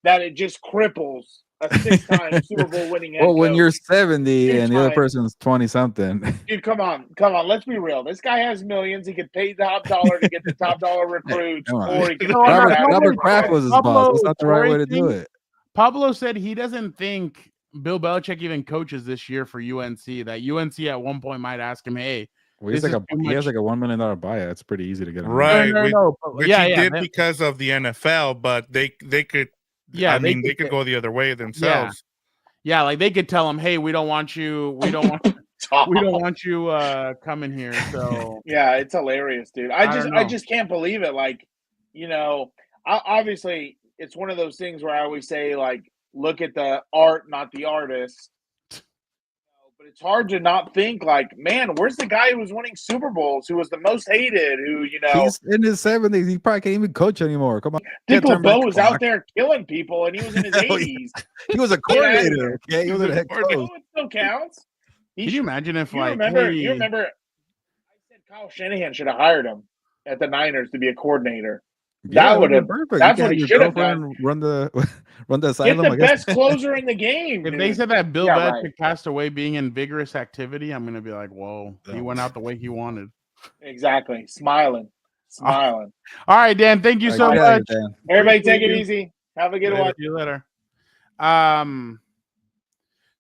that it just cripples a 6-time Super Bowl winning head Well, when coach. you're 70 and the other Two-time. person's 20 something. Dude, come on. Let's be real. This guy has millions. He could pay top dollar to get the top dollar recruits, Come on. or he could. Robert Kraft was his boss. Pablo, That's not the right way to do it. Pablo said he doesn't think Bill Belichick even coaches this year for UNC. That UNC at one point might ask him, "Hey, Well, he has like a $1 million buyout. It's pretty easy to get him. Right. No, Which he did because of the NFL, but they could. Yeah, they could go the other way themselves. Yeah, like they could tell him, "Hey, we don't want you. We don't want you coming here." So yeah, it's hilarious, dude. I just can't believe it. Like, obviously, it's one of those things where I always say, like, look at the art, not the artist. But it's hard to not think, like, man, where's the guy who was winning Super Bowls, who was the most hated, who, He's in his 70s. He probably can't even coach anymore. Come on. Dick LeBeau was out there killing people, and he was in his 80s. He was a coordinator. Okay, he was a head coach. It still counts. Can you imagine if, you remember, I said Kyle Shanahan should have hired him at the Niners to be a coordinator. Yeah, that would have. perfect. That's what he should have done. Run the Get asylum. the best closer in the game. If dude. they said that Bill Belichick passed away being in vigorous activity, I'm gonna be like, "Whoa, he went out the way he wanted." Exactly, smiling. All right, Dan. Thank you so much. Everybody, take it easy. Have a good one. See you later.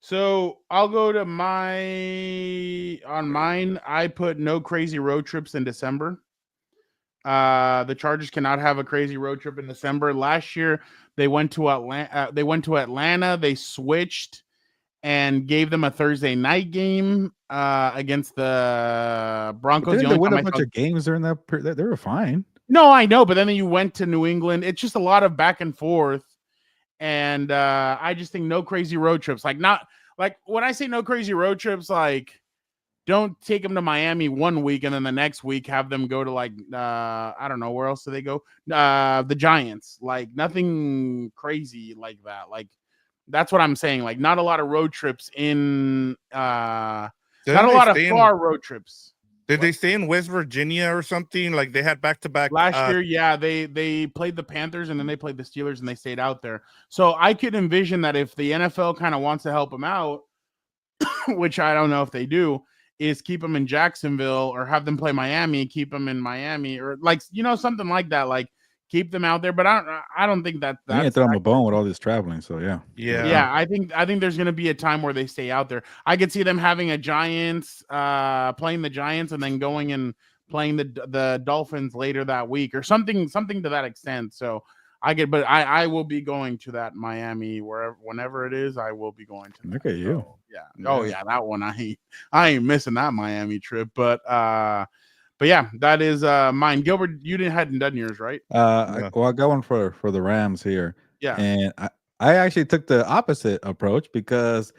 So I'll go to mine. I put no crazy road trips in December. The Chargers cannot have a crazy road trip in December. Last year they went to Atlanta. They switched and gave them a Thursday night game against the Broncos. Didn't they win a bunch of games during that period? They were fine. No, I know, but then you went to New England. It's just a lot of back and forth. And I just think no crazy road trips. Like, not like when I say no crazy road trips, like, don't take them to Miami one week and then the next week have them go to, like, I don't know, where else do they go? The Giants. Like, nothing crazy like that. Like, that's what I'm saying. Like, not a lot of road trips in not a lot of far road trips. Did they stay in West Virginia or something? Like they had back-to-back last year? Yeah, they played the Panthers and then they played the Steelers and they stayed out there. So I could envision that if the NFL kind of wants to help them out, which I don't know if they do, is keep them in Jacksonville or have them play Miami, keep them in Miami, or like something like that, like keep them out there. But I don't think that's you can't throw them a bone with all this traveling. So yeah. I think there's gonna be a time where they stay out there. I could see them having a Giants, playing the Giants, and then going and playing the Dolphins later that week or something to that extent. So but I will be going to that Miami whenever it is. I will be going to. Look at you. So, yeah. Oh yeah, that one I ain't missing that Miami trip. But yeah, that is mine. Gilbert, you hadn't done yours, right? I got one for the Rams here. Yeah, and I actually took the opposite approach because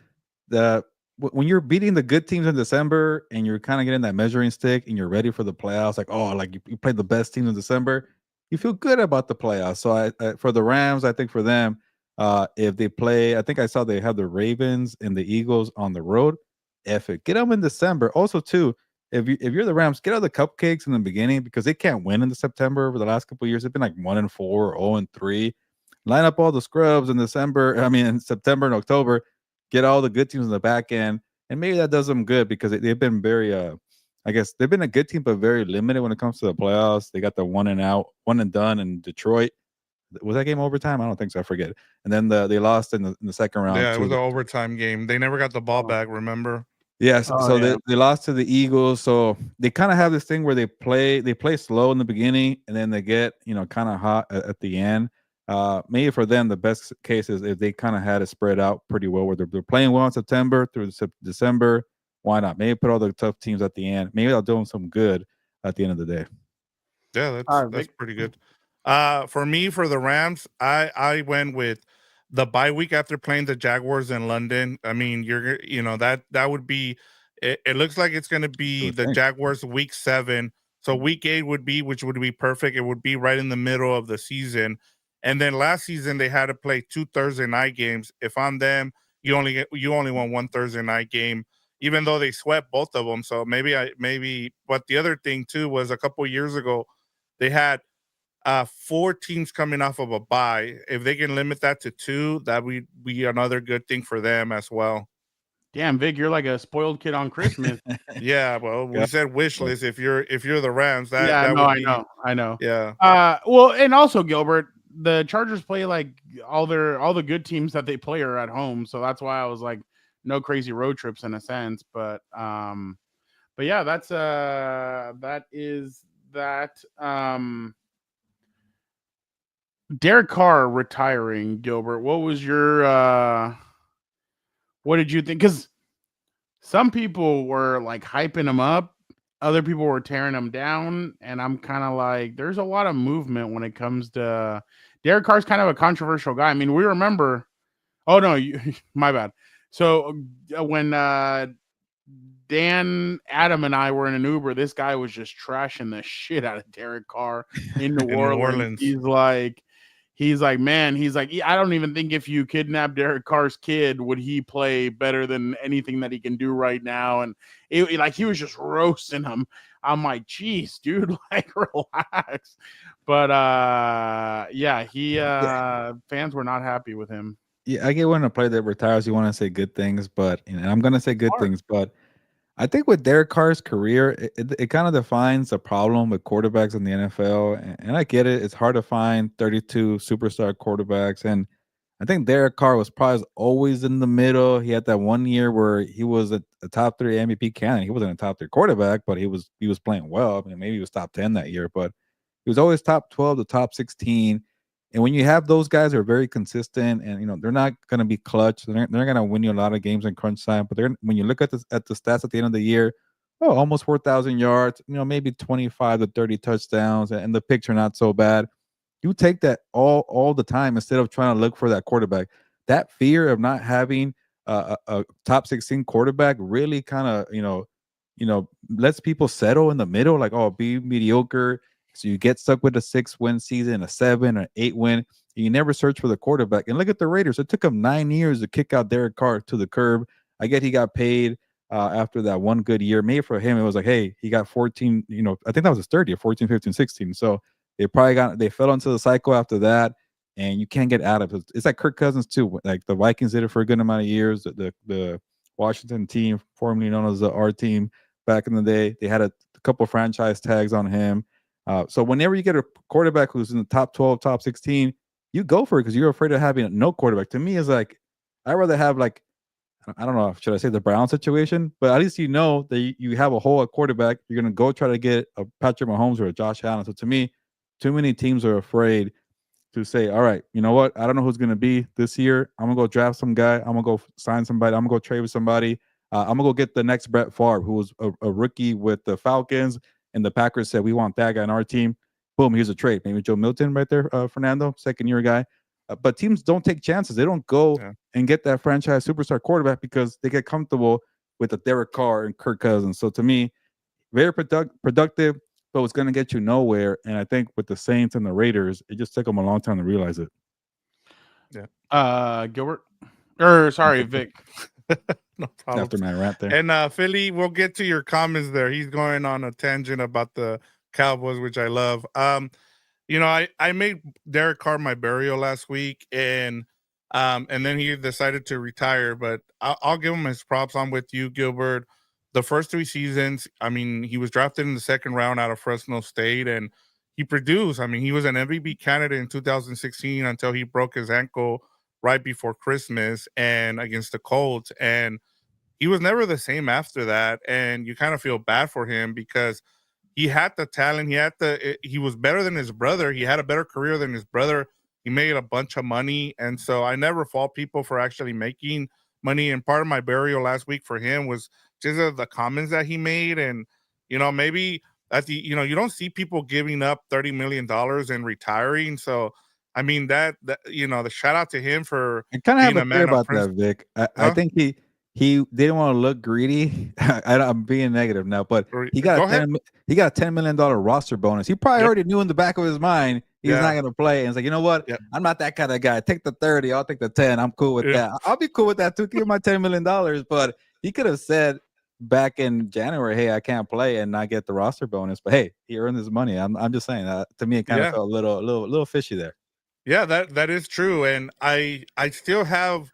when you're beating the good teams in December and you're kind of getting that measuring stick and you're ready for the playoffs, like you played the best teams in December, you feel good about the playoffs. So I for the Rams, I think for them, if they play, I think I saw they have the Ravens and the Eagles on the road. Get them in December. Also, too, if you're the Rams, get out the cupcakes in the beginning because they can't win in the September over the last couple of years. They've been like 1-4, 0-3. Line up all the scrubs in in September and October. Get all the good teams in the back end, and maybe that does them good because they've been very, I guess they've been a good team, but very limited when it comes to the playoffs. They got the one and done in Detroit. Was that game overtime? I don't think so. I forget. And then they lost in the second round. Yeah, it was an overtime game. They never got the ball back. Remember? Yes. They lost to the Eagles. So they kind of have this thing where they play slow in the beginning and then they get kind of hot at the end. Maybe for them the best case is if they kind of had it spread out pretty well, where they're playing well in September through December. Why not? Maybe put all the tough teams at the end. Maybe they'll do them some good at the end of the day. Yeah, that's pretty good. For me, for the Rams, I went with the bye week after playing the Jaguars in London. I mean, that would be. It looks like it's going to be the Jaguars week 7. So week 8 which would be perfect. It would be right in the middle of the season. And then last season they had to play 2 Thursday night games. If I'm them, you only want 1 Thursday night game, even though they swept both of them. So maybe. But the other thing too was a couple of years ago, they had 4 teams coming off of a bye. If they can limit that to 2, that would be another good thing for them as well. Damn, Vic, you're like a spoiled kid on Christmas. Yeah, well, we said wish list. If you're the Rams, I know. Yeah. Well, and also Gilbert, the Chargers play like all the good teams that they play are at home, so that's why I was like, no crazy road trips in a sense. But yeah, that is that. Derek Carr retiring, Gilbert. What was your what did you think? Because some people were like hyping him up, other people were tearing him down, and I'm kind of like, there's a lot of movement when it comes to Derek Carr's kind of a controversial guy. I mean, we remember. Oh no, my bad. So when Dan, Adam, and I were in an Uber, this guy was just trashing the shit out of Derek Carr in New Orleans. He's like, man, I don't even think if you kidnap Derek Carr's kid, would he play better than anything that he can do right now? And he was just roasting him. I'm like, geez, dude, like relax. But fans were not happy with him. Yeah, I get when a player that retires, you want to say good things, but and I'm gonna say good things, but I think with Derek Carr's career, it kind of defines the problem with quarterbacks in the NFL. And I get it. It's hard to find 32 superstar quarterbacks. And I think Derek Carr was probably always in the middle. He had that one year where he was a top 3 MVP candidate. He wasn't a top 3 quarterback, but he was playing well. I mean, maybe he was top 10 that year, but he was always top 12 to top 16. And when you have those guys who are very consistent and, they're not going to be clutch, they're going to win you a lot of games in crunch time. But when you look at the stats at the end of the year, almost 4,000 yards, maybe 25 to 30 touchdowns, and the picture not so bad. You take that all the time instead of trying to look for that quarterback. That fear of not having a top 16 quarterback really kind of, lets people settle in the middle, like, be mediocre. So you get stuck with a 6-win season, a 7 or 8-win. You never search for the quarterback. And look at the Raiders. It took them 9 years to kick out Derek Carr to the curb. I get he got paid after that one good year. Maybe for him, it was like, hey, he got 14, I think that was his third year, 14, 15, 16. So they fell into the cycle after that, and you can't get out of it. It's like Kirk Cousins too. Like the Vikings did it for a good amount of years. The Washington team, formerly known as the R team back in the day, they had a couple franchise tags on him. So whenever you get a quarterback who's in the top 12, top 16, you go for it because you're afraid of having no quarterback. To me, is like, I'd rather have like, I don't know, should I say the Brown situation? But at least you know that you have a whole quarterback. You're going to go try to get a Patrick Mahomes or a Josh Allen. So to me, too many teams are afraid to say, all right, you know what? I don't know who's going to be this year. I'm going to go draft some guy. I'm going to go sign somebody. I'm going to go trade with somebody. I'm going to go get the next Brett Favre, who was a rookie with the Falcons. And the Packers said, we want that guy on our team. Boom, here's a trade. Maybe Joe Milton right there, Fernando, second-year guy. But teams don't take chances. They don't go and get that franchise superstar quarterback because they get comfortable with a Derek Carr and Kirk Cousins. So to me, very productive, but it's going to get you nowhere. And I think with the Saints and the Raiders, it just took them a long time to realize it. Yeah. Gilbert? Sorry, Vic. No problem. After my rant there. And Philly, we'll get to your comments there. He's going on a tangent about the Cowboys, which I love. I made Derek Carr my burial last week, and then he decided to retire. But I'll give him his props. I'm with you, Gilbert. The first 3 seasons, I mean, he was drafted in the second round out of Fresno State, and he produced. I mean, he was an MVP candidate in 2016 until he broke his ankle right before Christmas and against the Colts, and he was never the same after that. And you kind of feel bad for him because he had the talent. He was better than his brother. He had a better career than his brother. He made a bunch of money. And so I never fault people for actually making money. And part of my burial last week for him was just the comments that he made. And, maybe you don't see people giving up $30 million and retiring. So, I mean, the shout out to him for I kind of have being a theory about that, Vic. I think he didn't want to look greedy. I'm being negative now, but he got a $10 million roster bonus. He probably already knew in the back of his mind he's not going to play. And it's like, you know what? I'm not that kind of guy. Take the 30. I'll take the 10. I'm cool with that. I'll be cool with that too. Give my $10 million. But he could have said back in January, hey, I can't play and not get the roster bonus. But hey, he earned his money. I'm just saying that to me, it kind of felt a little fishy there. Yeah, that is true. And I still have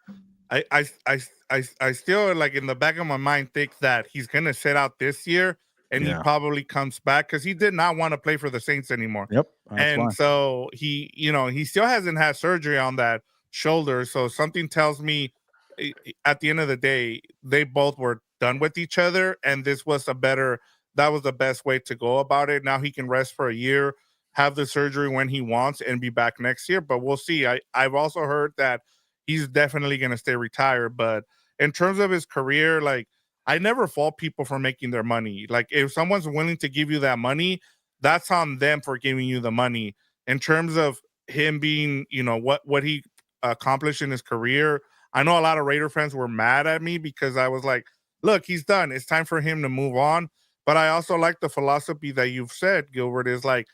I still, like, in the back of my mind think that he's gonna sit out this year and he probably comes back because he did not want to play for the Saints anymore. Yep. And so he still hasn't had surgery on that shoulder. So something tells me at the end of the day, they both were done with each other, and that was the best way to go about it. Now he can rest for a year, have the surgery when he wants, and be back next year. But we'll see. I've also heard that he's definitely going to stay retired. But in terms of his career, like, I never fault people for making their money. Like, if someone's willing to give you that money, that's on them for giving you the money. In terms of him being, what he accomplished in his career, I know a lot of Raider fans were mad at me because I was like, look, he's done. It's time for him to move on. But I also like the philosophy that you've said, Gilbert, is like,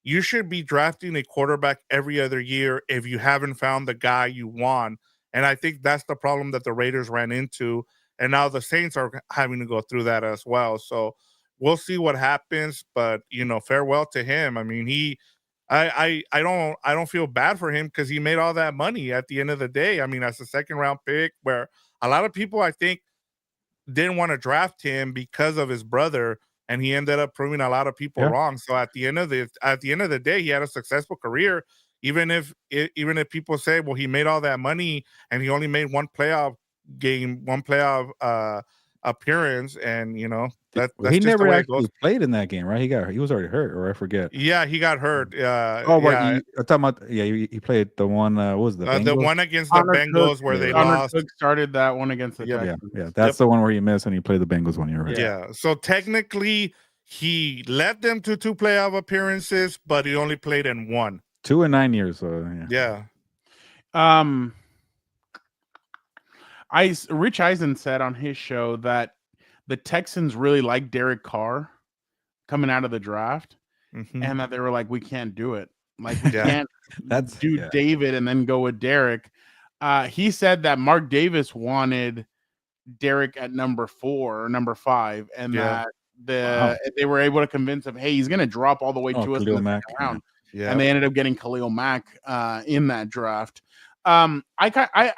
you should be drafting a quarterback every other year if you haven't found the guy you want. And I think that's the problem that the Raiders ran into. And now the Saints are having to go through that as well. So we'll see what happens. But, farewell to him. I mean, I don't feel bad for him because he made all that money at the end of the day. I mean, as a second round pick, where a lot of people, I think, didn't want to draft him because of his brother, and he ended up proving a lot of people wrong. So at the end of the day, he had a successful career. Even if people say, well, he made all that money and he only made one playoff appearance, and that's he just never the way actually played in that game, right? He was already hurt, or I forget. Yeah, he got hurt. I'm talking about he played the one. What was the one against the Bengals where they lost? Cook started that one against the Texans. Yeah, that's the one where he missed and he played the Bengals one. You're right. Yeah, so technically he led them to 2 playoff appearances, but he only played in 1. 2 and 9 years. So yeah. Rich Eisen said on his show that the Texans really like Derek Carr coming out of the draft, and that they were like, we can't do it. Like, we can't do David and then go with Derek. He said that Mark Davis wanted Derek at number 4 or number 5, and Yeah. that they were able to convince him, hey, he's going to drop all the way to us in Khalil the Mack, second round. Yeah. And they ended up getting Khalil Mack in that draft. I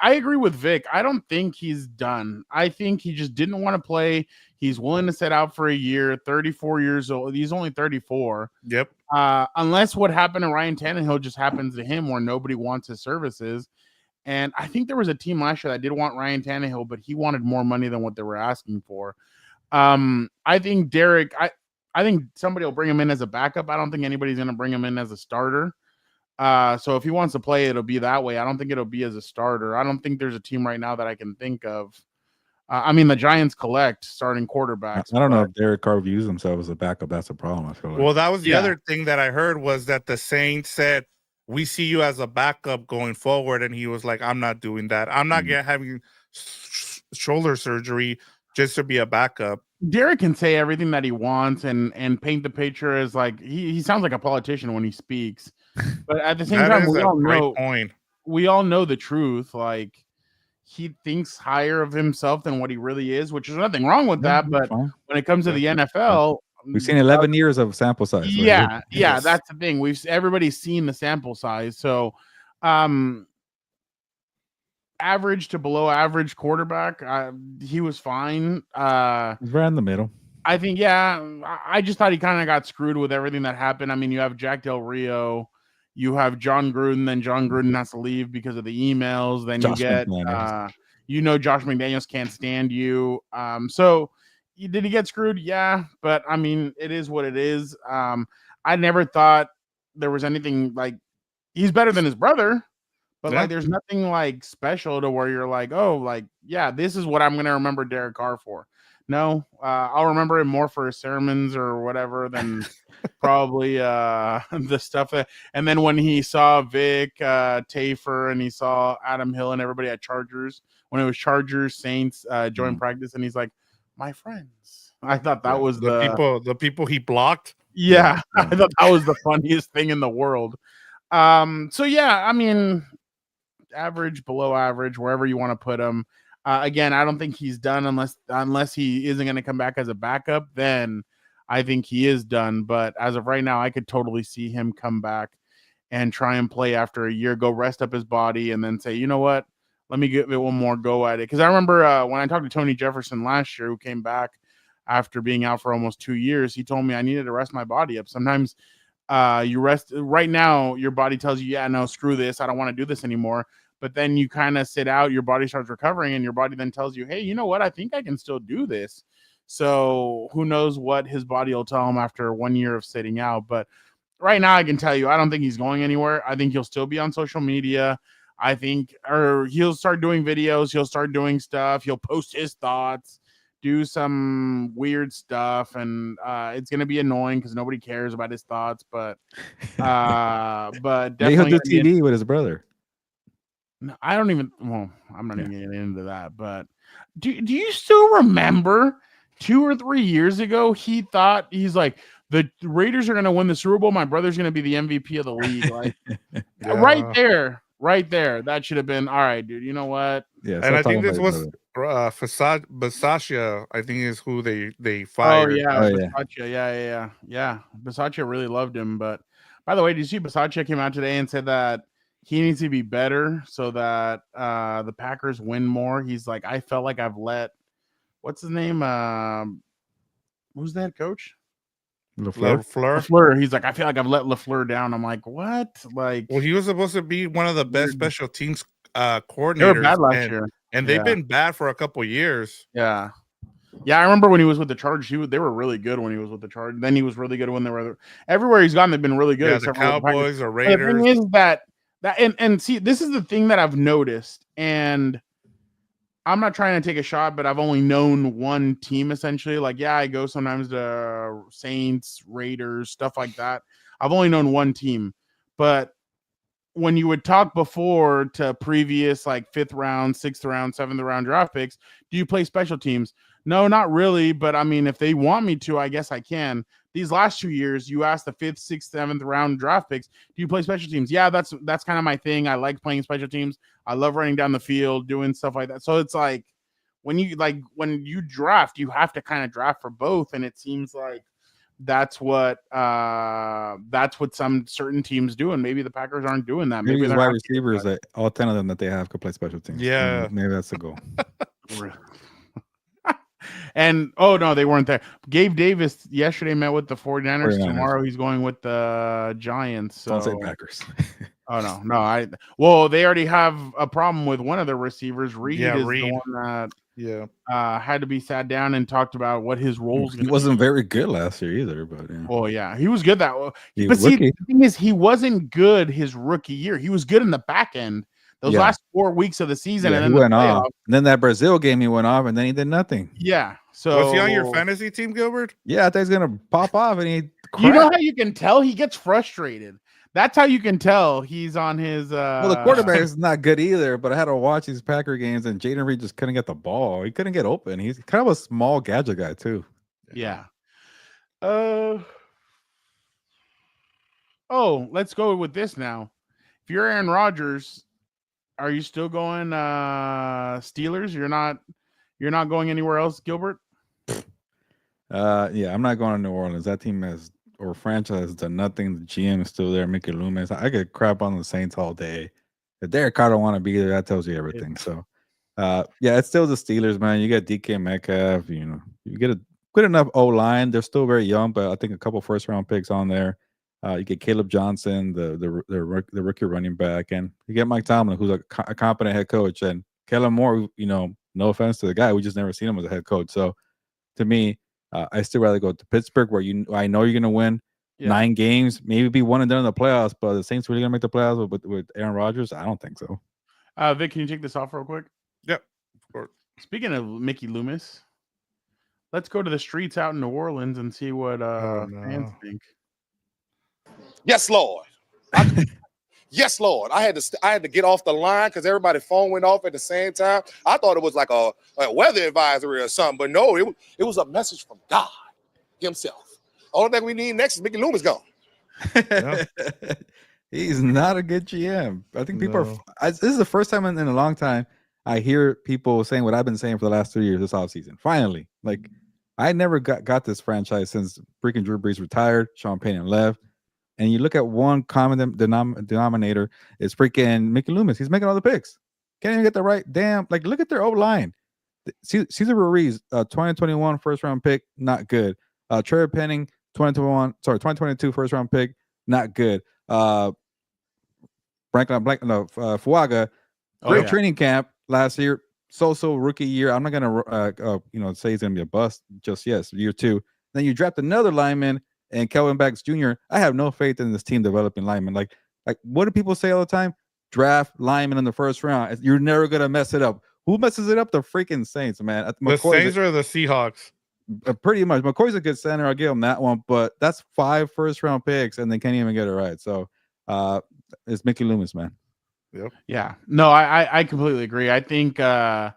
agree with Vic. I don't think he's done. I think he just didn't want to play. He's willing to sit out for a year. 34 years old. He's only 34. Yep. Unless what happened to Ryan Tannehill just happens to him, where nobody wants his services. And I think there was a team last year that did want Ryan Tannehill, but he wanted more money than what they were asking for. I think Derek. I think somebody will bring him in as a backup. I don't think anybody's going to bring him in as a starter. So if he wants to play, it'll be that way. I don't think it'll be as a starter. I don't think there's a team right now that I can think of. I mean, the Giants collect starting quarterbacks. I don't know if Derek Carr views himself as a backup. That's a problem, I feel like. Well, that was the other thing that I heard, was that the Saints said, we see you as a backup going forward. And he was like, I'm not doing that. I'm not having shoulder surgery just to be a backup. Derek can say everything that he wants and paint the picture as like he sounds like a politician when he speaks. But at the same time, we all know the truth. Like, he thinks higher of himself than what he really is, which is nothing wrong with that. But when it comes to the NFL, we've seen 11 years of sample size. Yeah, that's the thing. Everybody's seen the sample size. So, average to below average quarterback, he was fine. He's right in the middle. I think, I just thought he kind of got screwed with everything that happened. I mean, you have Jack Del Rio. You have John Gruden, then John Gruden has to leave because of the emails. Then Josh McDaniels can't stand you. So did he get screwed? Yeah, but I mean, it is what it is. I never thought there was anything like, he's better than his brother, but like, there's nothing like special to where you're like, oh, like, yeah, this is what I'm going to remember Derek Carr for. No, I'll remember him more for his sermons or whatever than probably the stuff that. And then when he saw Vic Tafer and he saw Adam Hill and everybody at Chargers, when it was Chargers Saints joint practice, and he's like, my friends. I thought that was the people he blocked. Yeah, I thought that was the funniest thing in the world. So yeah, I mean, average, below average, wherever you want to put him. Again, I don't think he's done unless he isn't going to come back as a backup. Then I think he is done. But as of right now, I could totally see him come back and try and play after a year, go rest up his body, and then say, you know what, let me give it one more go at it. Because I remember when I talked to Tony Jefferson last year, who came back after being out for almost 2 years, he told me I needed to rest my body up. Sometimes you rest. Right now, your body tells you, yeah, no, screw this. I don't want to do this anymore. But then you kind of sit out, your body starts recovering, and your body then tells you, hey, you know what? I think I can still do this. So who knows what his body will tell him after 1 year of sitting out. But right now, I can tell you, I don't think he's going anywhere. I think he'll still be on social media. I think, or he'll start doing videos. He'll start doing stuff. He'll post his thoughts, do some weird stuff. And it's going to be annoying because nobody cares about his thoughts. But definitely he'll do TV with his brother. No, I don't even. Well, I'm not even getting into that. But do you still remember 2 or 3 years ago? He thought he's like, the Raiders are going to win the Super Bowl. My brother's going to be the MVP of the league. Like right there. That should have been all right, dude. You know what? Yeah, and I think this was Bisaccia. I think is who they fired. Bisaccia. Yeah. Bisaccia really loved him. But by the way, did you see Bisaccia came out today and said that he needs to be better so that the Packers win more? He's like, I felt like I've let, what's his name? Who's the head coach? LaFleur. He's like, I feel like I've let LaFleur down. I'm like, what? Like, well, he was supposed to be one of the best special teams coordinators. They were bad last year, and they've been bad for a couple years. Yeah. I remember when he was with the Chargers, they were really good when he was with the Chargers. Then he was really good when they were everywhere he's gone. They've been really good. Yeah, the Cowboys or Raiders. The thing is that and see, this is the thing that I've noticed, and I'm not trying to take a shot, but I've only known one team essentially. Like, yeah, I go sometimes to Saints, Raiders, stuff like that. I've only known one team, but when you would talk before to previous like 5th round, 6th round, 7th round draft picks, do you play special teams? No, not really. But I mean, if they want me to, I guess I can. These last 2 years, you asked the 5th, 6th, 7th round draft picks, do you play special teams? Yeah, that's kind of my thing. I like playing special teams. I love running down the field, doing stuff like that. So it's like, when you draft, you have to kind of draft for both, and it seems like that's what some certain teams do, and maybe the Packers aren't doing that. Maybe Maybe these they're wide not receivers, that all 10 of them that they have could play special teams. Yeah. Maybe that's the goal. And oh no, they weren't there. Gabe Davis yesterday met with the 49ers. 49ers. Tomorrow he's going with the Giants. So. Don't say Packers. Oh no. Well, they already have a problem with one of their receivers. Reed is Reed. the one that had to be sat down and talked about what his roles. He wasn't very good last year either, but yeah. Well, yeah, he was good that. But see, the thing is, he wasn't good his rookie year. He was good in the back end. Those last 4 weeks of the season, and then he went off. And then that Brazil game, he went off, and then he did nothing. Yeah. So was he on your fantasy team, Gilbert? Yeah, I thought he was gonna pop off, and he. You know how you can tell he gets frustrated. That's how you can tell he's on his. Well, the quarterback is not good either. But I had to watch these Packer games, and Jaden Reed just couldn't get the ball. He couldn't get open. He's kind of a small gadget guy too. Yeah. Oh, let's go with this now. If you're Aaron Rodgers, are you still going Steelers? You're not going anywhere else, Gilbert? Yeah, I'm not going to New Orleans. That team or franchise has done nothing. The GM is still there, Mickey Loomis. I could crap on the Saints all day. If Derek Carr don't want to be there, that tells you everything. So, yeah, it's still the Steelers, man. You got DK Metcalf. You get a good enough O line. They're still very young, but I think a couple first round picks on there. You get Caleb Johnson, the rookie running back, and you get Mike Tomlin, who's a competent head coach, and Kellen Moore. No offense to the guy, we just never seen him as a head coach. So, to me, I still rather go to Pittsburgh, where I know you're going to win 9 games, maybe be one and done in the playoffs. But the Saints really going to make the playoffs with Aaron Rodgers? I don't think so. Vic, can you take this off real quick? Yep. Of course. Speaking of Mickey Loomis, let's go to the streets out in New Orleans and see what fans think. Yes, Lord. Yes, Lord. I had to get off the line because everybody's phone went off at the same time. I thought it was like a weather advisory or something, but no, it was a message from God himself. Only thing we need next is Mickey Loomis gone. He's not a good GM. I think people this is the first time in a long time I hear people saying what I've been saying for the last 3 years this offseason. Finally, like I never got this franchise since freaking Drew Brees retired, Sean Payton left. And you look at one common denominator, it's freaking Mickey Loomis. He's making all the picks. Can't even get the right damn. Like, look at their O-line. Cesar Ruiz, 2021 first round pick, not good. Trevor Penning, 2022 first round pick, not good. Fuaga, great training camp last year. So rookie year. I'm not gonna say he's gonna be a bust just yet. So year 2. Then you draft another lineman. And Kelvin Banks Jr., I have no faith in this team developing linemen. Like what do people say all the time? Draft linemen in the first round. You're never gonna mess it up. Who messes it up? The freaking Saints, man. The Saints or the Seahawks? Pretty much. McCoy's a good center. I'll give him that one. But that's 5 first-round picks, and they can't even get it right. So it's Mickey Loomis, man. Yep. Yeah. No, I completely agree. I think what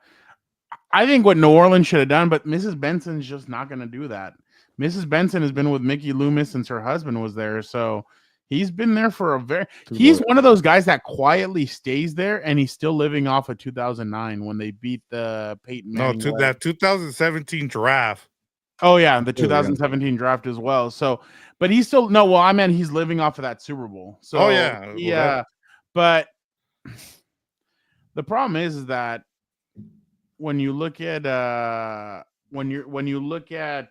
New Orleans should have done, but Mrs. Benson's just not going to do that. Mrs. Benson has been with Mickey Loomis since her husband was there, so he's been there for he's one of those guys that quietly stays there, and he's still living off of 2009 when they beat the Peyton Manning. No, that 2017 draft. Oh yeah, the 2017 draft as well. So, but he's still I meant he's living off of that Super Bowl. So yeah, but the problem is that when you look at when you look at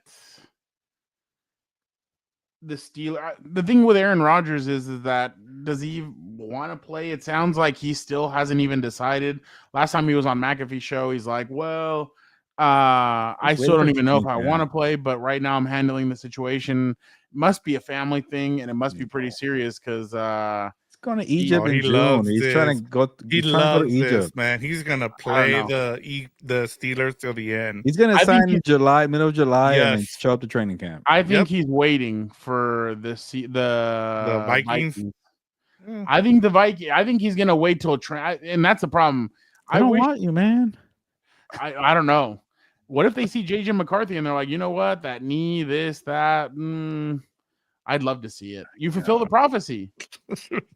the Steelers, the thing with Aaron Rodgers is that does he want to play? It sounds like he still hasn't even decided. Last time he was on McAfee show, he's like, well, I still don't even know if I want to play, but right now I'm handling the situation. It must be a family thing, and it must be pretty serious because he's going to Egypt in June. He's trying to go. He loves Egypt, man. He's going to play the Steelers till the end. He's going to sign in July, middle of July, and show up to training camp. I think he's waiting for the Vikings. I think the Vikings. I think he's going to wait till and that's the problem. I don't want you, man. I don't know. What if they see JJ McCarthy and they're like, you know what, that knee, this, that. I'd love to see it. You fulfill the prophecy.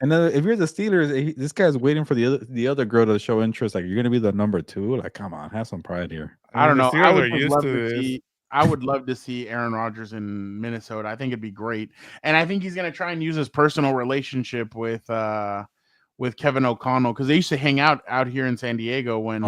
And if you're the Steelers, this guy's waiting for the other girl to show interest. Like, you're gonna be the number 2. Like, come on, have some pride here. I don't the know. Steelers I would are just used love to to this. see. I would love to see Aaron Rodgers in Minnesota. I think it'd be great, and I think he's going to try and use his personal relationship with Kevin O'Connell, because they used to hang out here in San Diego when.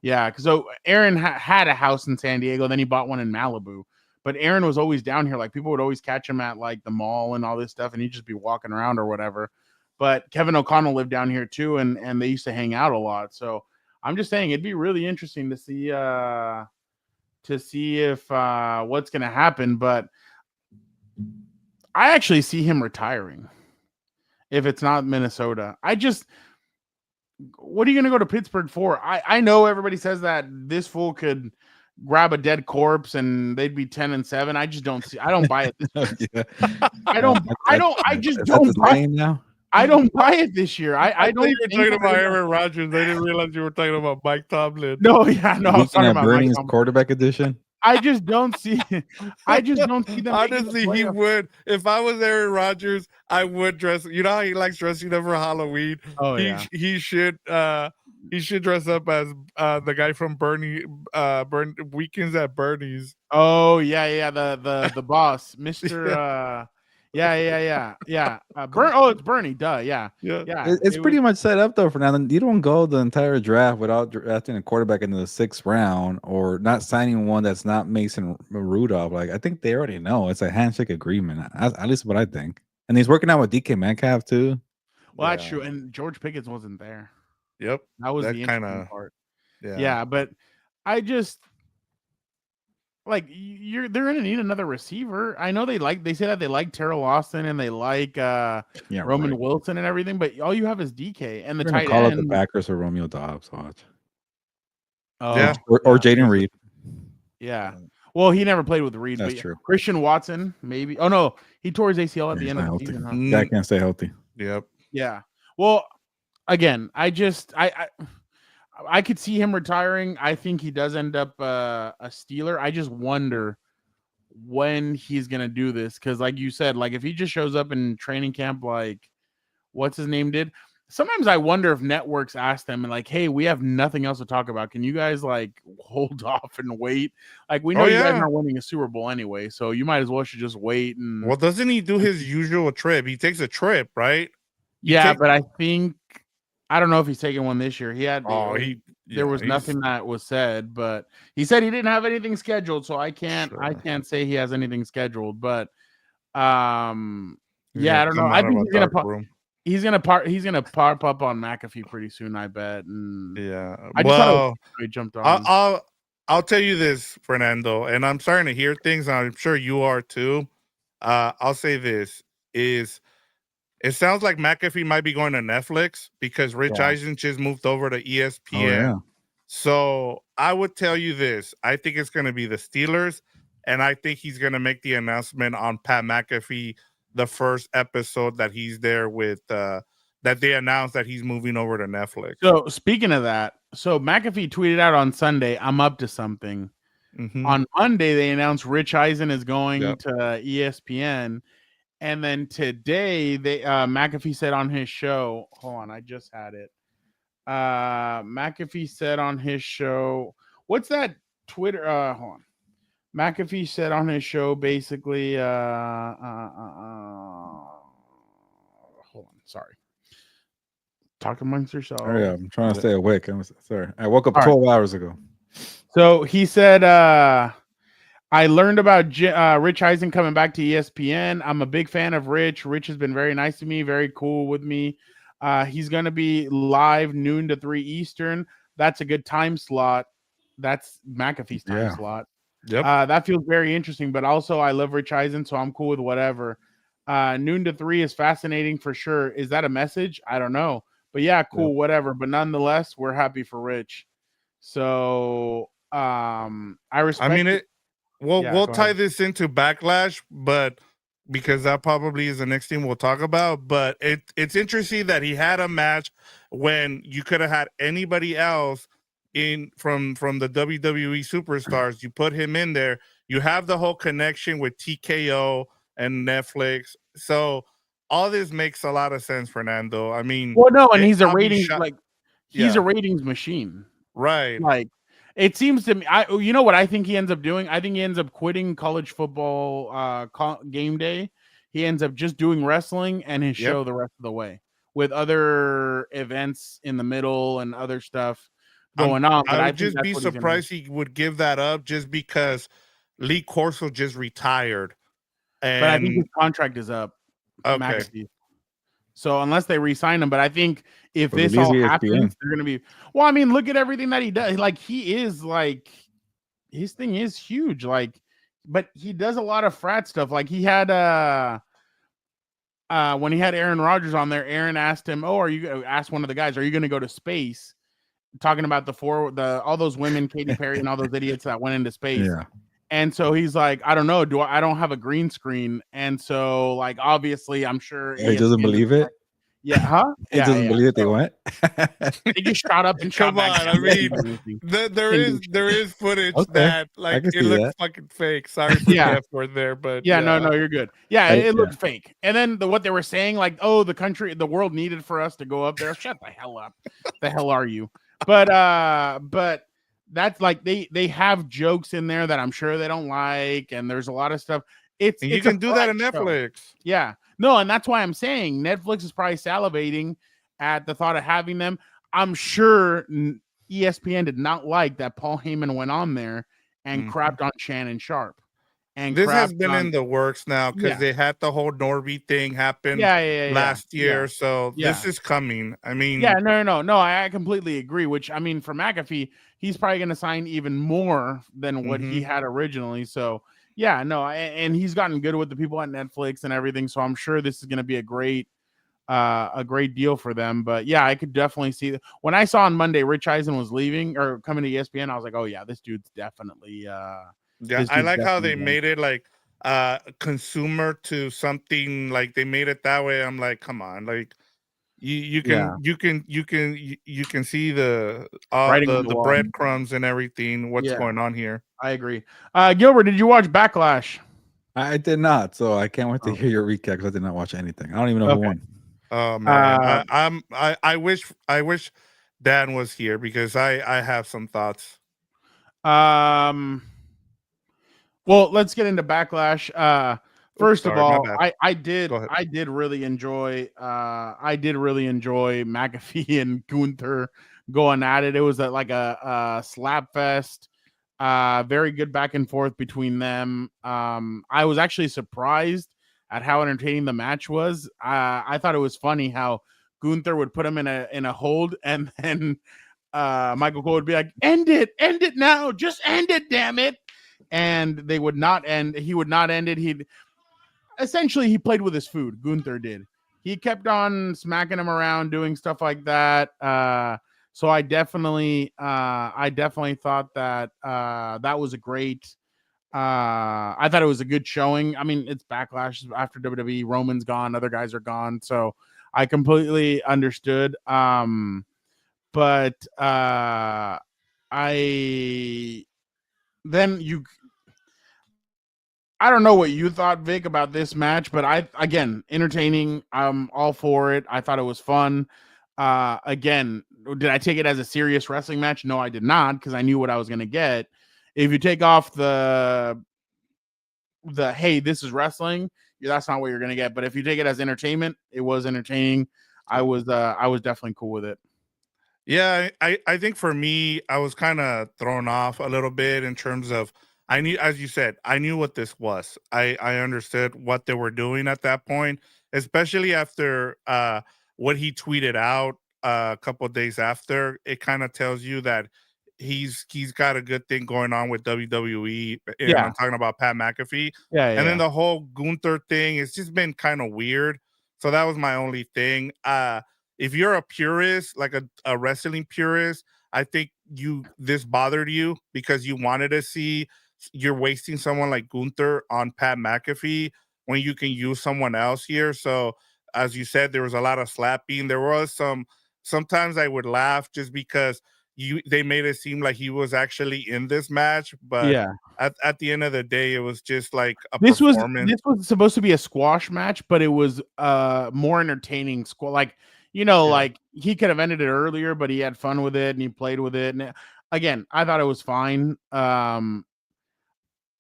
Yeah, because so Aaron had a house in San Diego, then he bought one in Malibu. But Aaron was always down here. Like, people would always catch him at like the mall and all this stuff, and he'd just be walking around or whatever. But Kevin O'Connell lived down here too, and they used to hang out a lot. So I'm just saying it'd be really interesting to see if what's going to happen. But I actually see him retiring if it's not Minnesota. What are you going to go to Pittsburgh for? I know everybody says that this fool could grab a dead corpse and they'd be 10-7. I just don't see. I don't buy it. I just don't buy it now. I don't buy it this year. I don't. You were talking about Aaron Rodgers. I didn't realize you were talking about Mike Tomlin. No, yeah, no. I was talking about Bernie's quarterback edition. I just don't see. I just don't see them. Honestly, he would. If I was Aaron Rodgers, I would dress. You know how he likes dressing up for Halloween. Oh yeah. He should dress up as the guy from Weekends at Bernie's. Oh yeah. The boss, Mr. Yeah. It's Bernie. Duh. Yeah. It's pretty much set up though, Fernando. You don't go the entire draft without drafting a quarterback into the 6th round or not signing one that's not Mason Rudolph. Like, I think they already know it's a handshake agreement. At least what I think. And he's working out with DK Metcalf too. Well, that's true. And George Pickens wasn't there. Yep. That was the interesting part. Yeah, but I just. Like, they're gonna need another receiver. I know they say that they like Terrell Austin and they like Roman Wilson and everything, but all you have is DK and the tight call end. Up the Packers or Romeo Dobbs, watch. Oh, or Jaden Reed. Yeah. Well, he never played with Reed. That's but true. Christian Watson, maybe. Oh no, he tore his ACL at the end of the season. Huh? That can't stay healthy. Yep. Yeah. Well, again, I could see him retiring. I think he does end up a Steeler. I just wonder when he's gonna do this, because, like you said, like if he just shows up in training camp, like what's his name did. Sometimes I wonder if networks ask them and like, hey, we have nothing else to talk about. Can you guys like hold off and wait? Like, we know you guys aren't winning a Super Bowl anyway, so you might as well should just wait. And well, doesn't he do his usual trip? He takes a trip, right? But I think. I don't know if he's taking one this year. He had. There was nothing that was said, but he said he didn't have anything scheduled, so I can't say he has anything scheduled. But I don't know. I think he's gonna pop up on McAfee pretty soon, I bet. And I just thought he jumped on. I'll tell you this, Fernando, and I'm starting to hear things, and I'm sure you are too. I'll say this is. It sounds like McAfee might be going to Netflix because Rich Eisen just moved over to ESPN. Oh, yeah. So I would tell you this. I think it's going to be the Steelers, and I think he's going to make the announcement on Pat McAfee, the first episode that he's there with, that they announced that he's moving over to Netflix. So speaking of that, so McAfee tweeted out on Sunday, I'm up to something. Mm-hmm. On Monday, they announced Rich Eisen is going to ESPN. And then today, McAfee said on his show, hold on, I just had it. McAfee said on his show, what's that Twitter? Hold on. McAfee said on his show, basically, hold on, sorry. Talk amongst yourselves. Oh, yeah, I'm trying to stay awake. Sorry. I woke up 12 hours ago. So he said, I learned about Rich Eisen coming back to ESPN. I'm a big fan of Rich. Rich has been very nice to me, very cool with me. He's going to be live noon to 3 Eastern. That's a good time slot. That's McAfee's time slot. Yep. That feels very interesting, but also I love Rich Eisen, so I'm cool with whatever. Noon to 3 is fascinating for sure. Is that a message? I don't know. But yeah, cool, whatever. But nonetheless, we're happy for Rich. So I respect it. We'll tie this into Backlash, but because that probably is the next thing we'll talk about. But it's interesting that he had a match when you could have had anybody else from the WWE superstars. You put him in there. You have the whole connection with TKO and Netflix. So all this makes a lot of sense, Fernando. I mean, well, no, and he's a I'll be ratings shocked- he's a Yeah. ratings machine. Right. Like it seems to me, you know what I think he ends up doing? I think he ends up quitting college football game day. He ends up just doing wrestling and his Yep. show the rest of the way, with other events in the middle and other stuff going on. But I I would think just that's be what he's gonna do. surprised he would give that up just because Lee Corso just retired. But I think And his contract is up. okay. McAfee. So unless they re-sign him, but I think if Well, this release all ESPN. happens, they're gonna be. Well, I mean, look at everything that he does. Like he is like his thing is huge. Like, but he does a lot of frat stuff. Like he had when he had Aaron Rodgers on there, Aaron asked him, "Oh, asked one of the guys, are you going to go to space?" Talking about all those women, Katy Perry and all those idiots that went into space. Yeah. And so he's like, I don't know. I don't have a green screen. And so, like, obviously, I'm sure He doesn't ESPN believe it. Yeah, huh? He doesn't believe it. They went. They just shot up and shot Come back on, down. I mean, there is footage Okay, that I like can it see looks that. fucking fake. Sorry for Yeah. the F word there, but Yeah, no, you're good. Yeah, I- it looked fake. And then what they were saying, like, oh, the world needed for us to go up there. Shut the hell up. The hell are you? But that's like they have jokes in there that I'm sure they don't like, and there's a lot of stuff. And you it's a can do that frat on show. Netflix. Yeah. No, and that's why I'm saying Netflix is probably salivating at the thought of having them. I'm sure ESPN did not like that Paul Heyman went on there and crapped on Shannon Sharp. And This has crapped been on, in the works now because Yeah. they had the whole Norby thing happen Yeah. last year. Yeah. So this Yeah. is coming. I mean, Yeah, no. I completely agree. Which I mean, for McAfee, he's probably going to sign even more than what he had originally. So yeah, no, and he's gotten good with the people at Netflix and everything. So I'm sure this is going to be a great deal for them. But yeah, I could definitely see when I saw on Monday Rich Eisen was leaving or coming to ESPN. I was like, oh yeah, this dude's definitely. Yeah, this I dude's like how they definitely made it like consumer to something, like they made it that way. I'm like, come on, like you can see the Writing on the the wall. breadcrumbs and everything, what's Yeah. going on here. I agree. Gilbert, did you watch Backlash? I did not, so I can't wait to hear your recap because I did not watch anything. I don't even know who Okay. won. Oh man, I wish Dan was here because I have some thoughts. Well, let's get into Backlash. First of sorry, my all, bad. I did Go ahead. really enjoy McAfee and Gunther going at it. It was like a slap fest. Very good back and forth between them. I was actually surprised at how entertaining the match was. I thought it was funny how Gunther would put him in a hold, and then Michael Cole would be like, end it now, just end it, damn it. And they would not end. He would not end it. He played with his food. Gunther did. He kept on smacking him around, doing stuff like that. So I definitely thought that that was a great. I thought it was a good showing. I mean, it's Backlash after WWE. Roman's gone, other guys are gone, so I completely understood. But I don't know what you thought, Vic, about this match, but again, entertaining. I'm all for it. I thought it was fun. Again, did I take it as a serious wrestling match? No, I did not, because I knew what I was going to get. If you take off the hey, this is wrestling, that's not what you're going to get. But if you take it as entertainment, it was entertaining. I was definitely cool with it. Yeah, I think for me, I was kind of thrown off a little bit in terms of, I knew, as you said, I knew what this was. I understood what they were doing at that point, especially after what he tweeted out a couple of days after. It kind of tells you that he's got a good thing going on with WWE. And Yeah. I'm talking about Pat McAfee. Yeah, And then the whole Gunther thing, it's just been kind of weird. So that was my only thing. If you're a purist, like a wrestling purist, I think this bothered you because you wanted to see, you're wasting someone like Gunther on Pat McAfee when you can use someone else here. So as you said, there was a lot of slapping. There was sometimes I would laugh just because they made it seem like he was actually in this match, but Yeah. at the end of the day, it was just like a This was performance. supposed to be a squash match, but it was more entertaining. Like, you know, like he could have ended it earlier, but he had fun with it and he played with it. And again, I thought it was fine.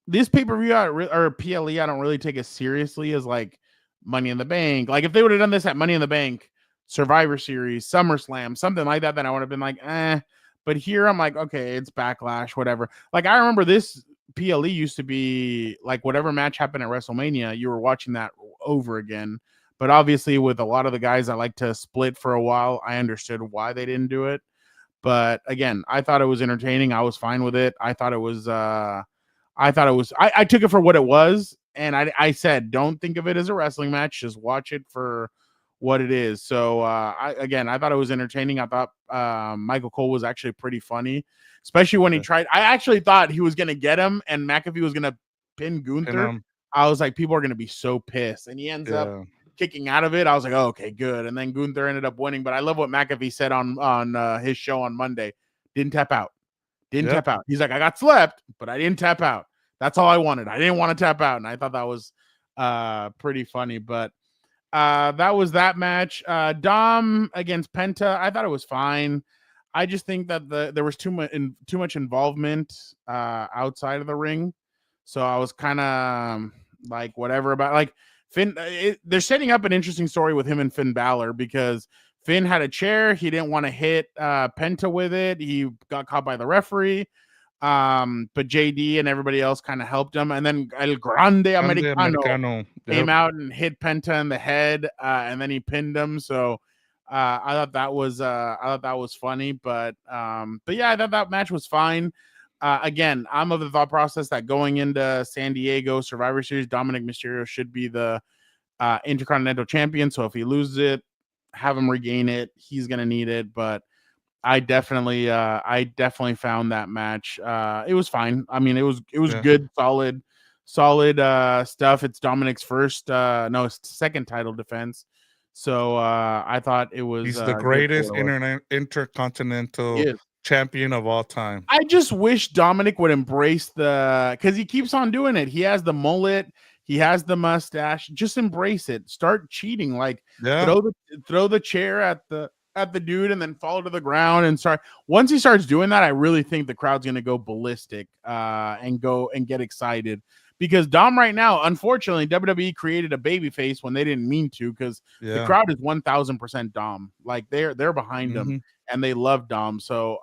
This pay-per-view or PLE, I don't really take as seriously as like Money in the Bank. Like if they would have done this at Money in the Bank, Survivor Series, SummerSlam, something like that, then I would have been like, eh. But here I'm like, okay, it's Backlash, whatever. Like I remember this PLE used to be like whatever match happened at WrestleMania, you were watching that over again. But obviously, with a lot of the guys that like to split for a while, I understood why they didn't do it. But again, I thought it was entertaining. I was fine with it. I thought it was I took it for what it was, and I said, don't think of it as a wrestling match. Just watch it for what it is. So I thought it was entertaining. I thought Michael Cole was actually pretty funny, especially when he tried. I actually thought he was gonna get him, and McAfee was gonna pin Gunther. I was like, people are gonna be so pissed, and he ends up kicking out of it. I was like, oh, okay, good. And then Gunther ended up winning. But I love what McAfee said on his show on Monday. Didn't tap out. Tap out. He's like, I got slept, but I didn't tap out. That's all I wanted. I didn't want to tap out. And I thought that was pretty funny. But that was that match. Dom against Penta. I thought it was fine. I just think that there was too much involvement outside of the ring. So I was kind of like whatever about like Finn. They're setting up an interesting story with him and Finn Balor because Finn had a chair. He didn't want to hit Penta with it. He got caught by the referee. But JD and everybody else kind of helped him. And then El Grande Americano came out and hit Penta in the head. And then he pinned him. So I thought that was funny. But yeah, I thought that match was fine. Again, I'm of the thought process that going into San Diego Survivor Series, Dominic Mysterio should be the Intercontinental Champion. So if he loses it, have him regain it. He's gonna need it. But I definitely found that match. It was fine. I mean, it was good, solid stuff. It's Dominic's second title defense. So I thought it was. He's the greatest intercontinental champion of all time. I just wish Dominic would embrace because he keeps on doing it. He has the mullet, he has the mustache. Just embrace it. Start cheating. Like throw the chair at the dude and then fall to the ground and start. Once he starts doing that, I really think the crowd's gonna go ballistic and get excited. Because Dom right now, unfortunately, WWE created a baby face when they didn't mean to, because the crowd is 1000% Dom. Like they're behind him and they love Dom. So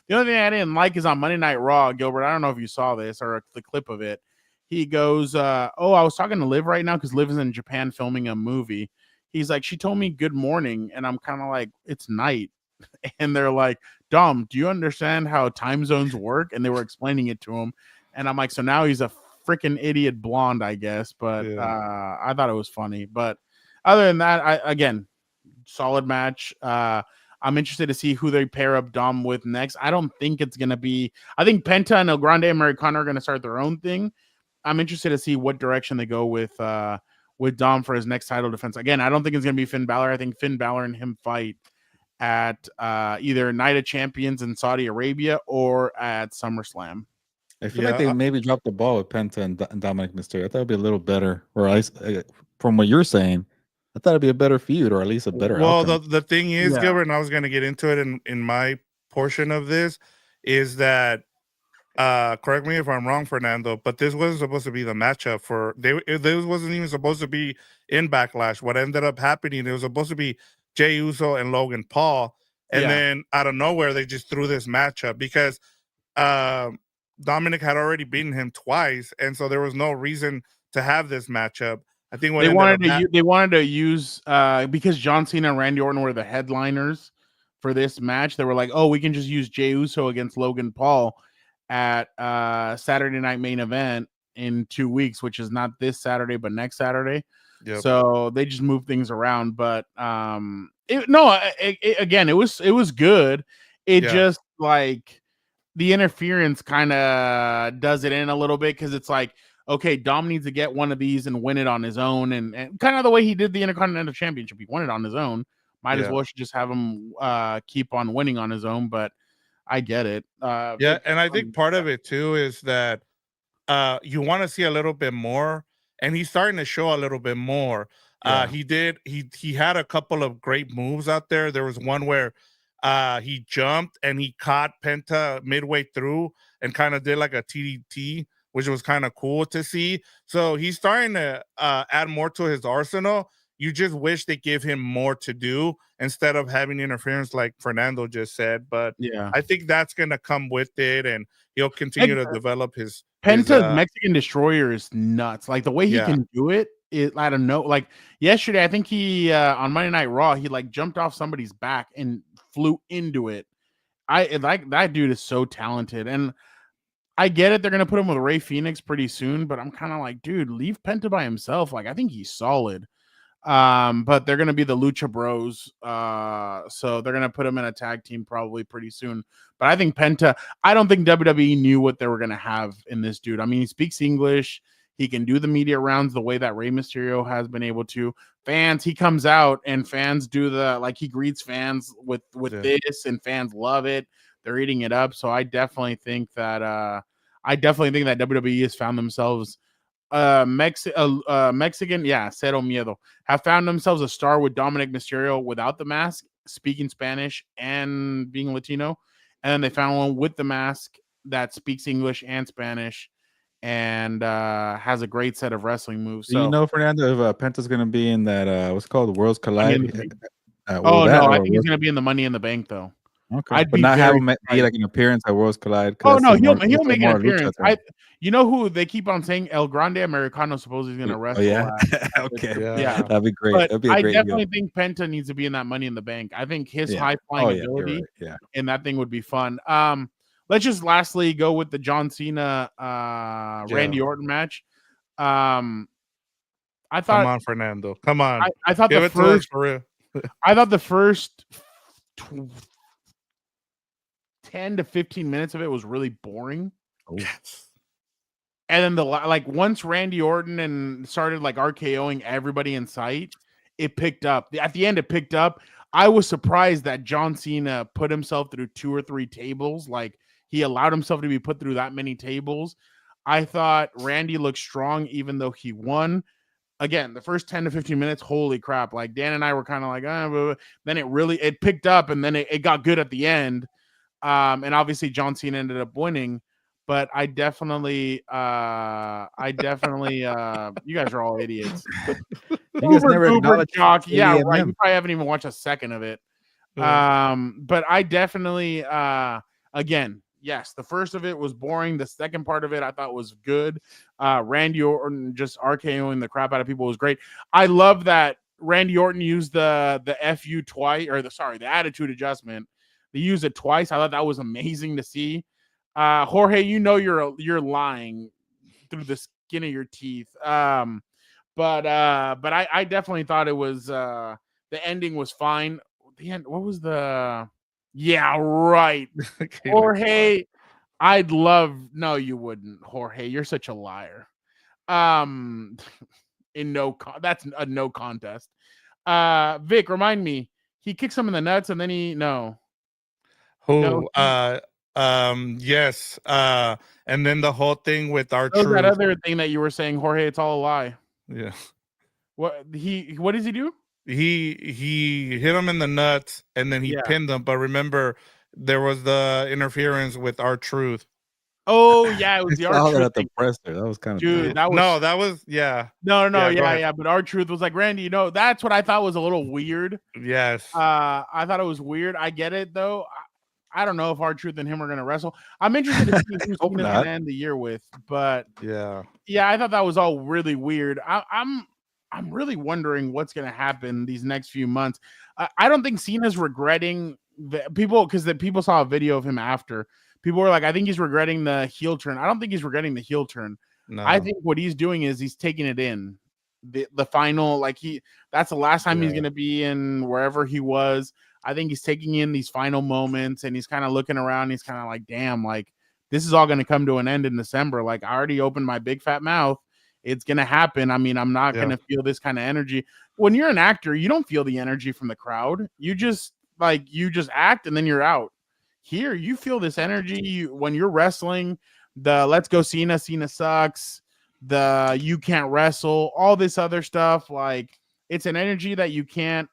the only thing I didn't like is on Monday Night Raw, Gilbert. I don't know if you saw this or the clip of it. He goes, I was talking to Liv right now because Liv is in Japan filming a movie. He's like, she told me good morning, and I'm kind of like, it's night. And they're like, Dom, do you understand how time zones work? And they were explaining it to him. And I'm like, so now he's a freaking idiot blonde, I guess. But I thought it was funny. But other than that, again, solid match. I'm interested to see who they pair up Dom with next. I don't think it's going to be, I think Penta and El Grande Americano are going to start their own thing. I'm interested to see what direction they go with Dom for his next title defense. Again, I don't think it's going to be Finn Balor. I think Finn Balor and him fight at either Night of Champions in Saudi Arabia or at SummerSlam. I feel like they maybe dropped the ball with Penta and Dominic Mysterio. I thought it'd be a little better, or at least from what you're saying, I thought it'd be a better feud, or at least a better outcome. The thing is, Gilbert, and I was going to get into it in my portion of this, is that correct me if I'm wrong, Fernando, but this wasn't supposed to be the matchup for this wasn't even supposed to be in Backlash. What ended up happening, it was supposed to be Jey Uso and Logan Paul, and then out of nowhere they just threw this matchup because Dominic had already beaten him twice, and so there was no reason to have this matchup. I think they wanted to use because John Cena and Randy Orton were the headliners for this match. They were like, oh, we can just use Jey Uso against Logan Paul at Saturday Night Main Event in 2 weeks, which is not this Saturday but next Saturday. So they just moved things around. But again, it was good. It just like the interference kind of does it in a little bit, because it's like, okay, Dom needs to get one of these and win it on his own, and kind of the way he did the Intercontinental Championship. He won it on his own. Might as well just have him keep on winning on his own. But I get it. Yeah, and I think part of it too is that you want to see a little bit more, and he's starting to show a little bit more. He had a couple of great moves out there. There was one where he jumped and he caught Penta midway through and kind of did like a TDT, which was kind of cool to see. So he's starting to add more to his arsenal. You just wish they give him more to do instead of having interference like Fernando just said. But yeah, I think that's going to come with it, and he'll continue to develop his Penta's Mexican Destroyer is nuts. Like the way he Yeah. can do it, I don't know. Like yesterday, I think he on Monday Night Raw, he like jumped off somebody's back and flew into it. I like that dude is so talented, and I get it. They're gonna put him with Ray Phoenix pretty soon, but I'm kind of like, dude, leave Penta by himself. Like I think he's solid. But they're gonna be the Lucha Bros. So they're gonna put him in a tag team probably pretty soon. But I think Penta, I don't think WWE knew what they were gonna have in this dude. I mean, he speaks English, he can do the media rounds the way that Rey Mysterio has been able to. Fans, he comes out and fans do the like he greets fans with this, and fans love it. They're eating it up. So I definitely think that WWE has found themselves Mexican, Cero Miedo, have found themselves a star with Dominic Mysterio without the mask, speaking Spanish and being Latino. And then they found one with the mask that speaks English and Spanish and has a great set of wrestling moves. Do you know, Fernando, if Penta's going to be in that, what's it called, the Worlds Collide? Oh, no, I think he's going to be in the Money in the Bank, though. Okay, but not have him be like an appearance at Worlds Collide. Oh no, he'll make an appearance. You know who they keep on saying? El Grande Americano supposedly is going to wrestle. Oh, yeah, okay, yeah, that'd be great. But That'd be a great I definitely think Penta needs to be in that Money in the Bank. I think his high flying ability, and that thing would be fun. Let's just lastly go with the John Cena Randy Orton match. I thought, come on, Fernando, come on. I thought Give the it to us first, for real. I thought the first 10 to 15 minutes of it was really boring. Yes. And then once Randy Orton and started like RKOing everybody in sight, it picked up. At the end, it picked up. I was surprised that John Cena put himself through 2 or 3 tables. Like he allowed himself to be put through that many tables. I thought Randy looked strong, even though he won. Again, the first 10 to 15 minutes, holy crap. Like Dan and I were kind of like, then it picked up, and then it got good at the end. And obviously John Cena ended up winning, but I definitely, you guys are all idiots. You guys never acknowledge jock. Yeah, right. You probably haven't even watched a second of it. But I definitely, again, yes, the first of it was boring. The second part of it I thought was good. Randy Orton just RKOing the crap out of people was great. I love that Randy Orton used the FU twice, or the attitude adjustment. They used it twice. I thought that was amazing to see. Jorge, you know you're lying through the skin of your teeth. But I definitely thought it was the ending was fine. The end, what was the right. Jorge, no, you wouldn't. Jorge, you're such a liar. That's a no contest. Vic, remind me, he kicks him in the nuts and then yes. And then the whole thing with our that other thing that you were saying, Jorge, it's all a lie. Yeah. What does he do? He hit him in the nuts and then he pinned him. But remember, there was the interference with our truth. Oh yeah, it was the R-Truth at the presser. That was kind of dude. That was but R-Truth was like, Randy, that's what I thought was a little weird. Yes. I thought it was weird. I get it though. I don't know if R-Truth and him are gonna wrestle. I'm interested to see who's gonna end the year with, but yeah, I thought that was all really weird. I'm really wondering what's gonna happen these next few months. I don't think Cena's regretting because people saw a video of him after. People were like, I think he's regretting the heel turn. I don't think he's regretting the heel turn. No. I think what he's doing is he's taking it in. The final, that's the last time he's going to be in wherever he was. I think he's taking in these final moments and he's kind of looking around. He's kind of like, damn, this is all going to come to an end in December. I already opened my big fat mouth. It's going to happen. I mean, I'm not going to feel this kind of energy. When you're an actor, you don't feel the energy from the crowd. You just act and then you're out. here you feel this energy when you're wrestling. The let's go Cena sucks. The you can't wrestle. All this other stuff. Like it's an energy that you can't.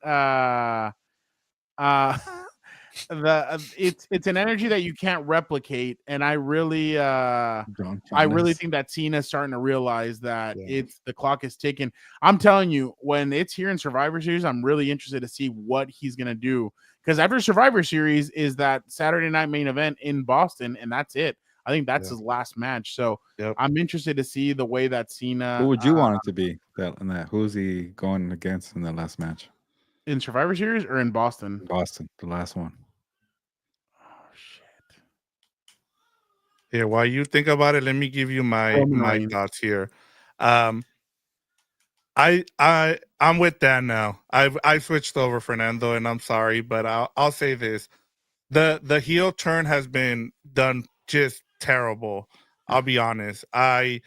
It's an energy that you can't replicate, and I really think that Cena's starting to realize that it's the clock is ticking. I'm telling you, when it's here in Survivor Series, I'm really interested to see what he's gonna do, because after Survivor Series is that Saturday night main event in Boston, and that's it. I think that's his last match, so I'm interested to see the way that Cena. Who would you want it to be? Who's he going against in the last match? In Survivor Series or in Boston? Boston, the last one. Yeah, while you think about it, let me give you my thoughts here. I'm with Dan now. I switched over, Fernando, and I'm sorry, but I'll say this: the heel turn has been done just terrible. I'll be honest. I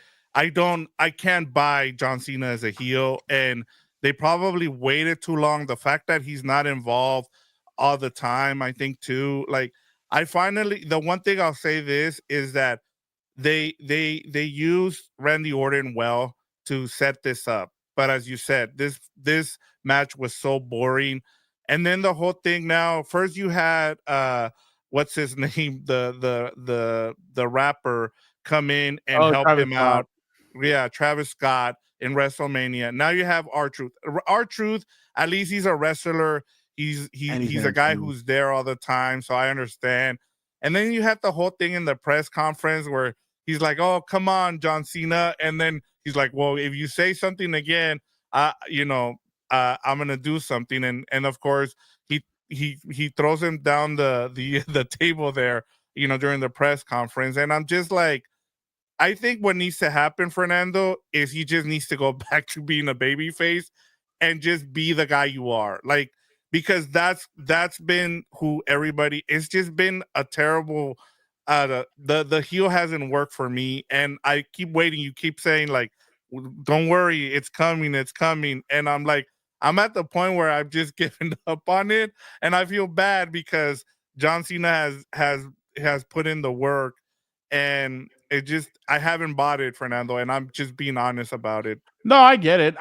can't buy John Cena as a heel, and they probably waited too long. The fact that he's not involved all the time, I think too. Like the one thing I'll say this is that they used Randy Orton well to set this up. But as you said, this match was so boring. And then the whole thing now, first you had what's his name? The rapper come in and help Travis him Scott. out. Yeah, Travis Scott in WrestleMania. Now you have R-Truth. R-Truth, at least he's a wrestler. He's a guy who's there all the time, so I understand. And then you have the whole thing in the press conference where he's like, "Oh, come on, John Cena," and then he's like, "Well, if you say something again, I'm gonna do something." And of course, he throws him down the table there, during the press conference. And I'm just like, I think what needs to happen, Fernando, is he just needs to go back to being a babyface and just be the guy you are. Like, because that's been who everybody, it's just been a terrible the heel hasn't worked for me, and I keep waiting. You keep saying like, don't worry, it's coming, and I'm like, I'm at the point where I've just given up on it, and I feel bad because John Cena has put in the work, and I haven't bought it, Fernando, and I'm just being honest about it. No, I get it.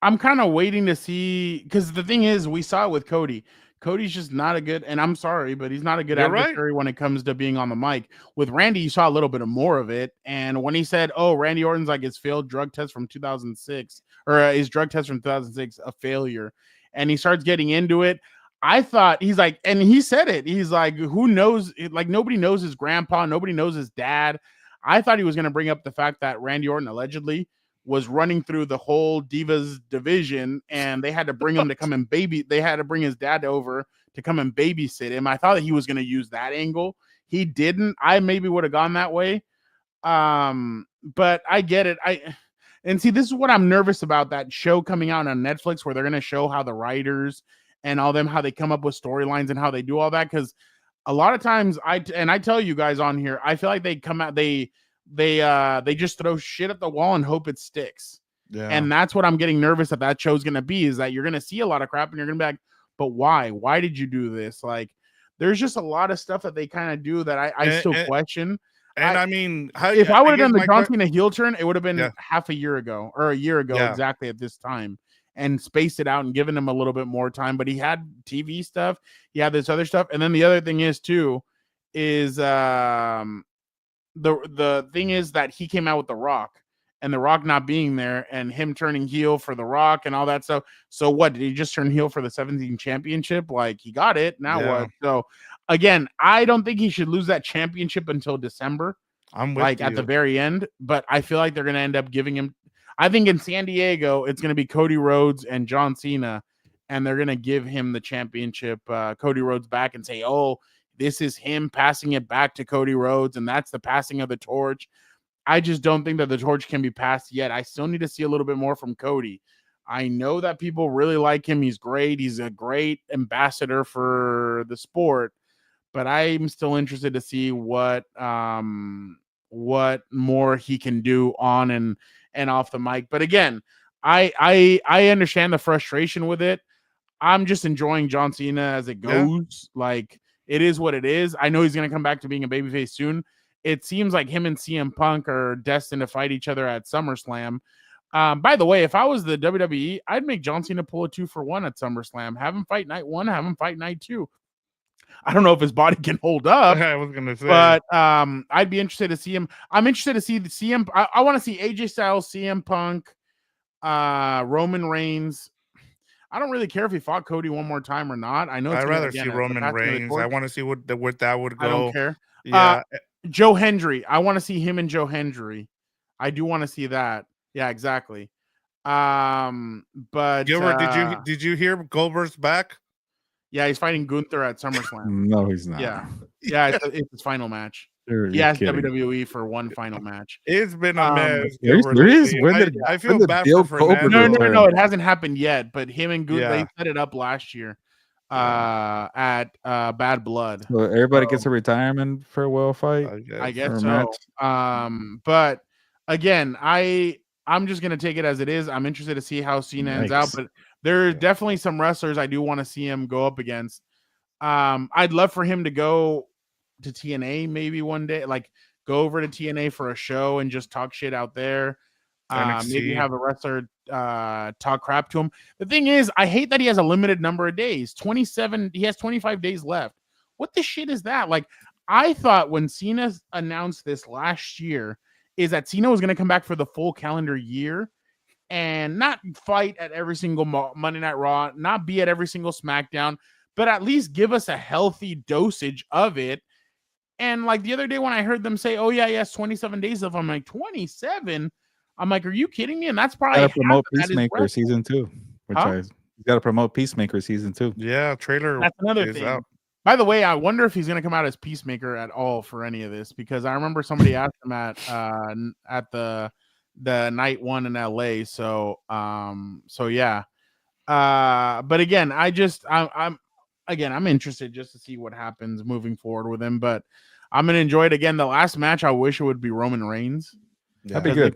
I'm kind of waiting to see, because the thing is, we saw it with Cody. Cody's just not a good, and I'm sorry, but he's not a good adversary when it comes to being on the mic. With Randy, you saw a little bit more of it. And when he said, "Oh, Randy Orton's like his failed drug test from 2006, or his drug test from 2006, a failure," and he starts getting into it, I thought he's like, and he said it. He's like, who knows? Like nobody knows his grandpa, nobody knows his dad. I thought he was going to bring up the fact that Randy Orton allegedly was running through the whole Divas division, and they had to bring him to come and they had to bring his dad over to come and babysit him. I thought that he was going to use that angle. He didn't. I maybe would have gone that way. But I get it. And see, this is what I'm nervous about, that show coming out on Netflix where they're going to show how the writers and all them, how they come up with storylines and how they do all that. Cause a lot of times I tell you guys on here, I feel like they come out, they just throw shit at the wall and hope it sticks. Yeah. And that's what I'm getting nervous that show's going to be, is that you're going to see a lot of crap and you're going to be like, but why? Why did you do this? Like, there's just a lot of stuff that they kind of do that I still question. And I mean, if I would have done the John Cena heel turn, it would have been half a year ago or a year ago exactly at this time, and spaced it out and given him a little bit more time. But he had TV stuff. He had this other stuff. And then the other thing is too, is the thing is that he came out with The Rock, and The Rock not being there and him turning heel for The Rock and all that stuff. So what, did he just turn heel for the 17 championship? Like, he got it. Now what? So again, I don't think he should lose that championship until December. I'm with you. At the very end, but I feel like they're going to end up giving him, I think in San Diego, it's going to be Cody Rhodes and John Cena, and they're going to give him the championship, Cody Rhodes back, and say, oh, this is him passing it back to Cody Rhodes, and that's the passing of the torch. I just don't think that the torch can be passed yet. I still need to see a little bit more from Cody. I know that people really like him. He's great. He's a great ambassador for the sport, but I'm still interested to see what more he can do on and off the mic. But again, I understand the frustration with it. I'm just enjoying John Cena as it goes. Like, it is what it is. I know he's going to come back to being a babyface soon. It seems like him and CM Punk are destined to fight each other at SummerSlam. By the way, if I was the WWE, I'd make John Cena pull a 2-for-1 at SummerSlam. Have him fight night 1, have him fight night 2. I don't know if his body can hold up. I was gonna say, but I'd be interested to see him. I'm interested to see the CM. I want to see AJ Styles, CM Punk, Roman Reigns. I don't really care if he fought Cody one more time or not. I know I'd rather see Roman Reigns. I want to see what that would go. I don't care. Yeah, Joe Hendry. I want to see him and Joe Hendry. I do want to see that. Yeah, exactly. But Gilbert, did you hear Goldberg's back? Yeah, he's fighting Gunther at SummerSlam. No, he's not. Yeah, it's his final match. He asked WWE for one final match. It's been a mess. I feel bad for Fernando. No, it hasn't happened yet. But him and Gunther, they set it up last year at Bad Blood. So everybody gets a retirement farewell fight. I guess so. But again, I'm just gonna take it as it is. I'm interested to see how Cena ends out, but there's definitely some wrestlers I do want to see him go up against. I'd love for him to go to TNA maybe one day, like go over to TNA for a show and just talk shit out there. Maybe have a wrestler talk crap to him. The thing is, I hate that he has a limited number of days. 27. He has 25 days left. What the shit is that? Like, I thought when Cena announced this last year, is that Cena was going to come back for the full calendar year and not fight at every single Monday Night Raw, not be at every single SmackDown, but at least give us a healthy dosage of it. And like the other day when I heard them say, oh yeah, yes, 27 days left, I'm like, 27? I'm like, are you kidding me? And that's probably gotta promote Peacemaker season 2. He's got to promote Peacemaker season 2. Yeah, trailer. That's another thing. Out. By the way, I wonder if he's going to come out as Peacemaker at all for any of this, because I remember somebody asked him at the night 1 in LA. So yeah. But again, I'm interested just to see what happens moving forward with him, but I'm going to enjoy it. Again, the last match, I wish it would be Roman Reigns. That'd be good.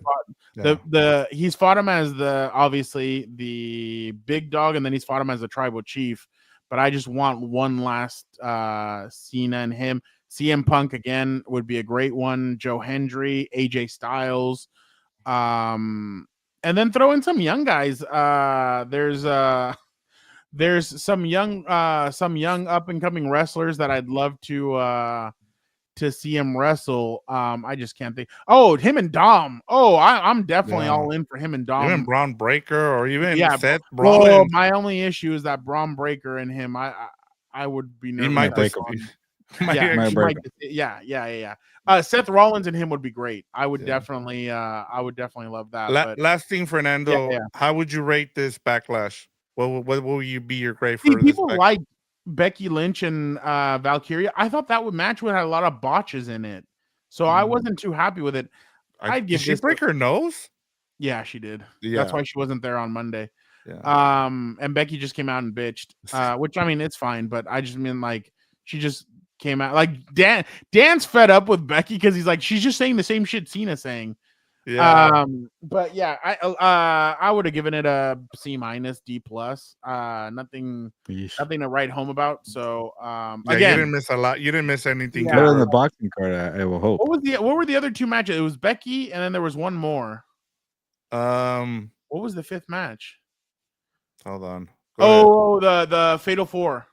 He's fought him as obviously the big dog, and then he's fought him as the tribal chief. But I just want one last Cena and him. CM Punk again would be a great one. Joe Hendry, AJ Styles, and then throw in some young guys. There's some young up and coming wrestlers that I'd love to see him wrestle. I just can't think. Oh, him and Dom. Oh, I'm definitely all in for him and Dom. Even Braun Breaker or even Seth Rollins. Rollins. My only issue is that Braun Breaker and him. I would be nervous. He might break him. Seth Rollins and him would be great. I would definitely love that. Last thing, Fernando, how would you rate this Backlash? What will you be your grade for? People like Becky Lynch and Valkyria. I thought that match would have a lot of botches in it, so I wasn't too happy with it. Did she break her nose? Yeah, she did. Yeah. That's why she wasn't there on Monday. Yeah. And Becky just came out and bitched, which I mean it's fine, but I just mean like she just came out like Dan's fed up with Becky because he's like she's just saying the same shit Cena's saying. Yeah. But yeah, I would have given it a C-, D+. Nothing to write home about. So again, you didn't miss a lot. You didn't miss anything. Better than the boxing card, I will hope. What were the other two matches? It was Becky, and then there was one more. What was the fifth match? Hold on. The Fatal 4.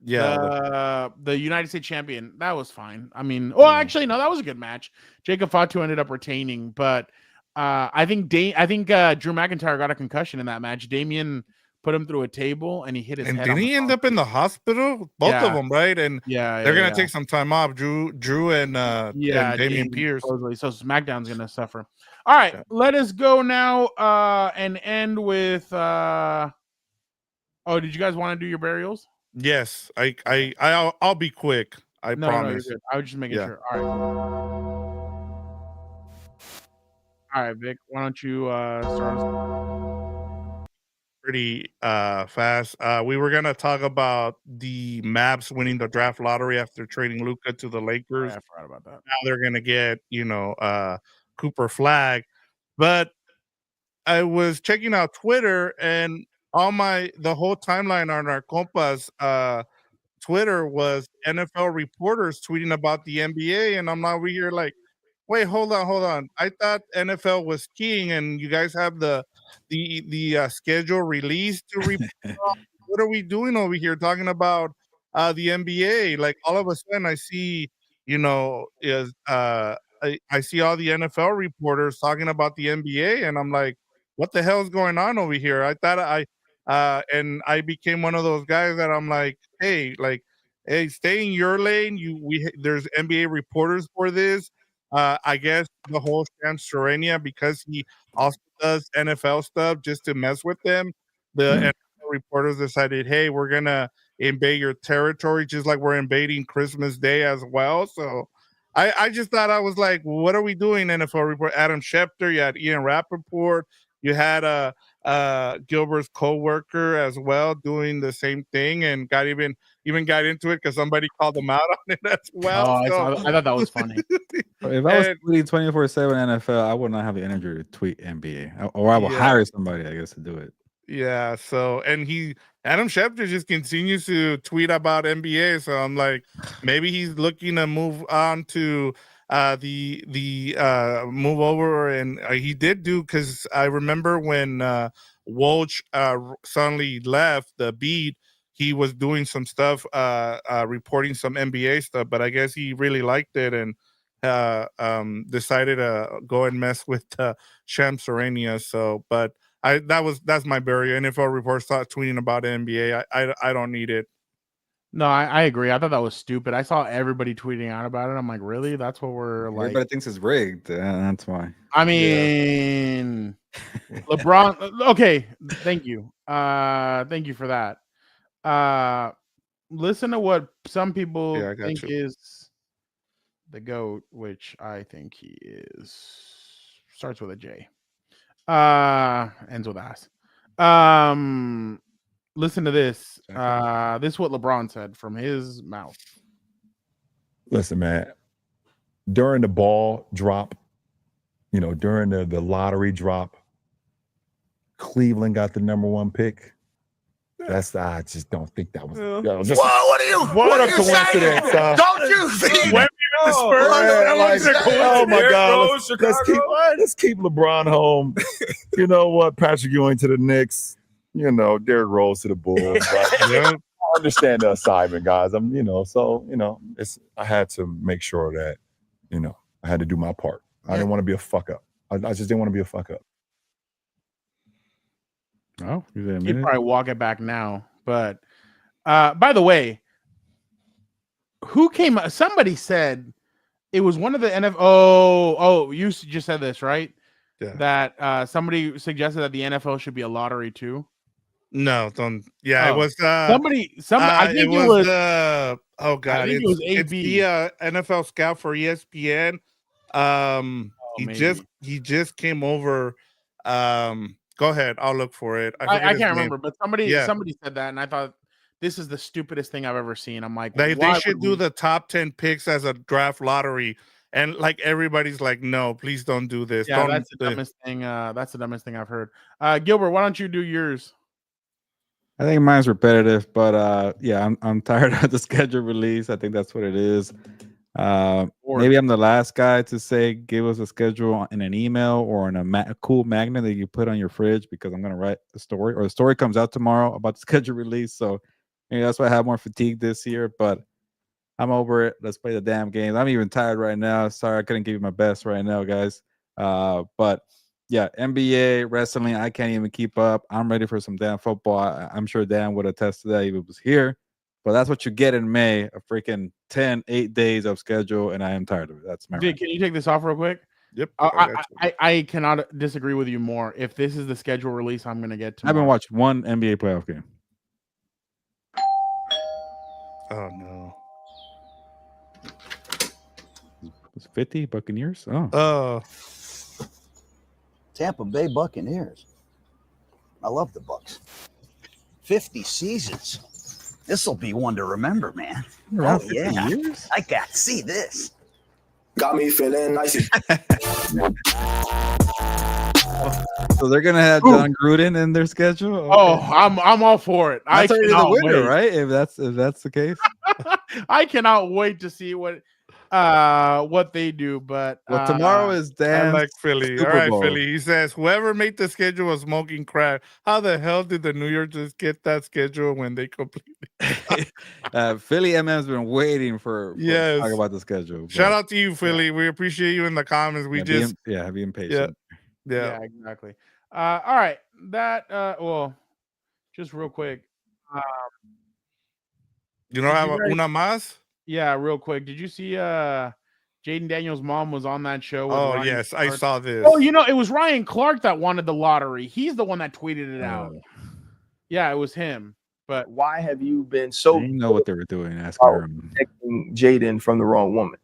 Yeah, the United States champion. That was fine. I mean, actually, no, that was a good match. Jacob Fatu ended up retaining, but I think Drew McIntyre got a concussion in that match. Damian put him through a table and he hit his head. And did he end up in the hospital? Both of them, right? And they're gonna take some time off. Drew and Damian Pierce. Supposedly. So SmackDown's gonna suffer. All right, let us go now and end with. Did you guys want to do your burials? Yes, I'll be quick. I promise. No, I was just making sure. All right, Vic. Why don't you start us? Pretty fast. We were gonna talk about the Mavs winning the draft lottery after trading Luka to the Lakers. I forgot about that. Now they're gonna get Cooper Flag, but I was checking out Twitter and the whole timeline on our Compas Twitter was NFL reporters tweeting about the NBA, and I'm over here like, wait, hold on. I thought NFL was king, and you guys have the schedule released to report. What are we doing over here talking about the NBA? Like all of a sudden, I see, I see all the NFL reporters talking about the NBA, and I'm like, what the hell is going on over here? I thought and I became one of those guys that I'm like, hey, stay in your lane. There's NBA reporters for this. I guess the whole Shams Charania, because he also does NFL stuff just to mess with them. The NFL reporters decided, hey, we're gonna invade your territory, just like we're invading Christmas Day as well. So I just thought, I was like, what are we doing? NFL report. Adam Schefter, you had Ian Rappaport, you had Gilbert's co-worker as well doing the same thing, and got even got into it because somebody called him out on it as well. I thought that was funny. If I was tweeting 24/7 NFL, I would not have the energy to tweet NBA, or I will hire somebody, I guess, to do it. Yeah. So, and Adam Schefter just continues to tweet about NBA. So I'm like, maybe he's looking to move on to the move over, and he did do, because I remember when Woj suddenly left the beat, he was doing some stuff, reporting some NBA stuff, but I guess he really liked it and decided to go and mess with Shams Charania. So, but that's my barrier. NFL reports start tweeting about the NBA. I don't need it. No, I agree. I thought that was stupid. I saw everybody tweeting out about it. I'm like, really? That's what we're like. Everybody thinks it's rigged. That's why. I mean, LeBron. Okay, thank you. Thank you for that. Listen to what some people think is the GOAT, which I think he is. Starts with a J. Ends with ass. Listen to this. This is what LeBron said from his mouth. Listen, man, during the ball drop, during the lottery drop, Cleveland got the #1 pick. I just don't think that was. What a coincidence! Don't you think? Oh my God! Let's keep LeBron home. You know what? Patrick Ewing to the Knicks. Derrick Rose to the Bulls. I understand the assignment, guys. I had to make sure that, I had to do my part. I didn't want to be a fuck up. I just didn't want to be a fuck up. Oh, you'd probably walk it back now. But by the way, somebody said it was one of the NFL. Oh, you just said this, right? Yeah. That somebody suggested that the NFL should be a lottery too. No, don't. Yeah, it was somebody. I think it was. Oh God, I think it was AB. It's the NFL scout for ESPN. He just came over. Go ahead, I'll look for it. I can't remember, but somebody said that, and I thought this is the stupidest thing I've ever seen. I'm like, they should do the top 10 picks as a draft lottery. And like everybody's like, no, please don't do this. Yeah, that's the dumbest thing. That's the dumbest thing I've heard. Gilbert, why don't you do yours? I think mine's repetitive, but I'm tired of the schedule release. I think that's what it is. Maybe I'm the last guy to say give us a schedule in an email or in a cool magnet that you put on your fridge, because I'm gonna write the story, or the story comes out tomorrow about the schedule release. So maybe that's why I have more fatigue this year, but I'm over it. Let's play the damn games. I'm even tired right now. Sorry, I couldn't give you my best right now, guys. But yeah, NBA, wrestling, I can't even keep up. I'm ready for some damn football. I'm sure Dan would attest to that if it was here. But that's what you get in May, a freaking 8 days of schedule, and I am tired of it. That's my Can you take this off real quick? Yep. I cannot disagree with you more. If this is the schedule release, I'm going to get to. I haven't watched one NBA playoff game. Oh, no. It's 50 Buccaneers? Oh. Tampa Bay Buccaneers. I love the Bucs. 50 seasons. This will be one to remember, man. Around 50 years? I got to see this. Got me feeling nice. So they're gonna have John Gruden in their schedule. Okay. Oh, I'm all for it. That's already the cannot winner, wait. right? If that's the case. I cannot wait to see what they do. But Well, tomorrow is I Dan's like Philly. Super All right, Bowl. Philly. He says, whoever made the schedule was smoking crack. How the hell did the New York just get that schedule when they completed? Philly MM's been waiting for Yes. talk about the schedule. Shout out to you, Philly. We appreciate you in the comments. We just being patient. Yeah. Exactly. All right. That well, just real quick. You don't have una más? Yeah, real quick. Did you see Jaden Daniels' mom was on that show? With Oh, Ryan yes. I Clark? saw this. Oh, it was Ryan Clark that wanted the lottery. He's the one that tweeted it out. Yeah, it was him. But why have you been so? You know what they were doing. Ask her. Protecting Jaden from the wrong woman.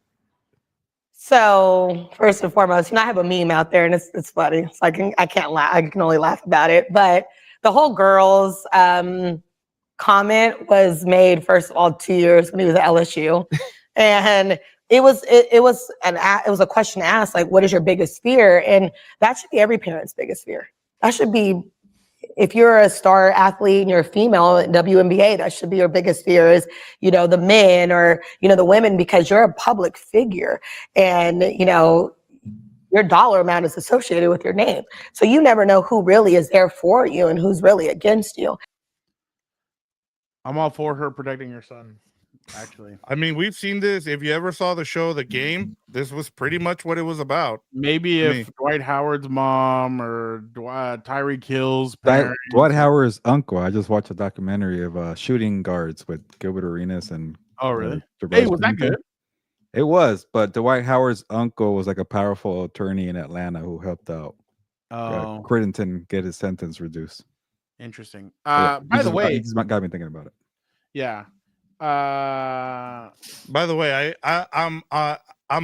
So first and foremost, I have a meme out there, and it's funny. So I can't laugh. I can only laugh about it. But the whole girls comment was made first of all 2 years when he was at LSU, and it was a question asked like, "What is your biggest fear?" And that should be every parent's biggest fear. That should be. If you're a star athlete and you're a female in WNBA, that should be your biggest fear is, the men or, the women, because you're a public figure and, your dollar amount is associated with your name. So you never know who really is there for you and who's really against you. I'm all for her protecting her son. Actually, I mean, we've seen this. If you ever saw the show The Game, this was pretty much what it was about. Maybe if Dwight Howard's mom or Tyreek Hill's parents. Dwight Howard's uncle. I just watched a documentary of shooting guards with Gilbert Arenas and. Oh, really? Hey, was that good? It was, but Dwight Howard's uncle was like a powerful attorney in Atlanta who helped out Crittenton get his sentence reduced. Interesting. Yeah, by the way, he's got me thinking about it. Yeah. By the way, I'm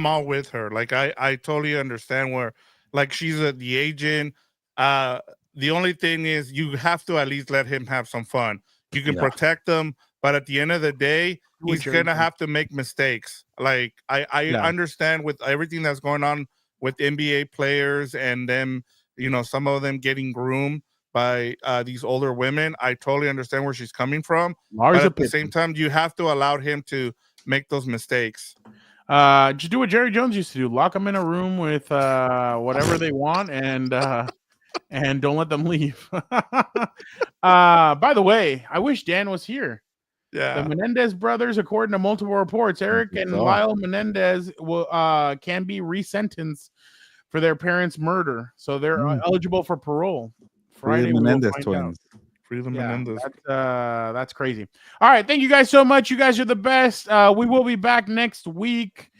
all with her. Like I totally understand where, like, she's the agent. The only thing is you have to at least let him have some fun. You can protect him, but at the end of the day, he's gonna have to make mistakes. Like I understand with everything that's going on with NBA players and them, some of them getting groomed by these older women. I totally understand where she's coming from. But at the same time, you have to allow him to make those mistakes. Just do what Jerry Jones used to do: lock them in a room with whatever they want, and don't let them leave. By the way, I wish Dan was here. Yeah, the Menendez brothers, according to multiple reports, Eric and Lyle Menendez will can be resentenced for their parents' murder, so they're eligible for parole. Friday, Menendez twins. Menendez. That's crazy. All right, thank you guys so much. You guys are the best. We will be back next week,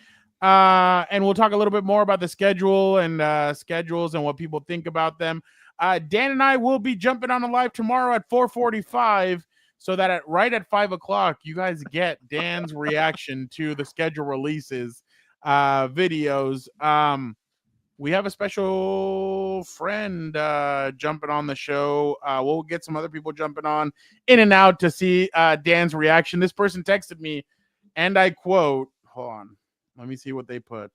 and we'll talk a little bit more about the schedule and schedules and what people think about them. Dan and I will be jumping on the live tomorrow at 4:45, so that right at 5 o'clock, you guys get Dan's reaction to the schedule releases, videos. We have a special friend jumping on the show. We'll get some other people jumping on in and out to see Dan's reaction. This person texted me, and I quote, hold on, let me see what they put.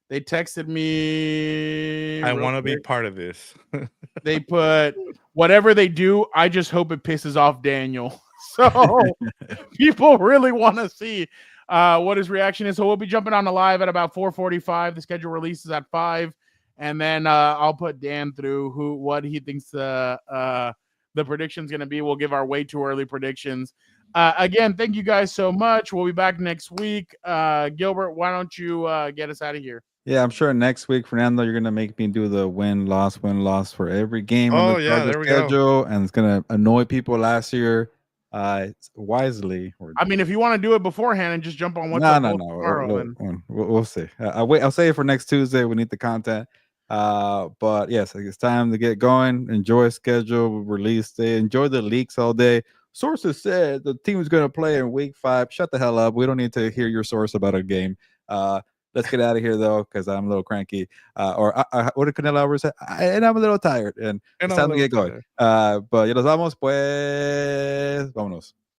They texted me. I want to be part of this. They put, whatever they do, I just hope it pisses off Daniel. So people really want to see what his reaction is. So we'll be jumping on the live at about 4:45. The schedule releases at 5. And then I'll put Dan through what he thinks the prediction's going to be. We'll give our way too early predictions. Again, thank you guys so much. We'll be back next week. Gilbert, why don't you get us out of here? Yeah, I'm sure next week, Fernando, you're gonna make me do the win-loss for every game Oh, on the yeah, there we schedule, and it's gonna annoy people last year. Wisely. I mean, if you want to do it beforehand and just jump on what's No. tomorrow, We'll see. I'll say it for next Tuesday. We need the content. But yes, it's time to get going. Enjoy schedule, release day. Enjoy the leaks all day. Sources said the team is going to play in week 5. Shut the hell up. We don't need to hear your source about a game. Let's get out of here though, because I'm a little cranky. What did Canelo Alvarez say? And I'm a little tired, and it's time to get going. But ya nos vamos, pues. Vámonos.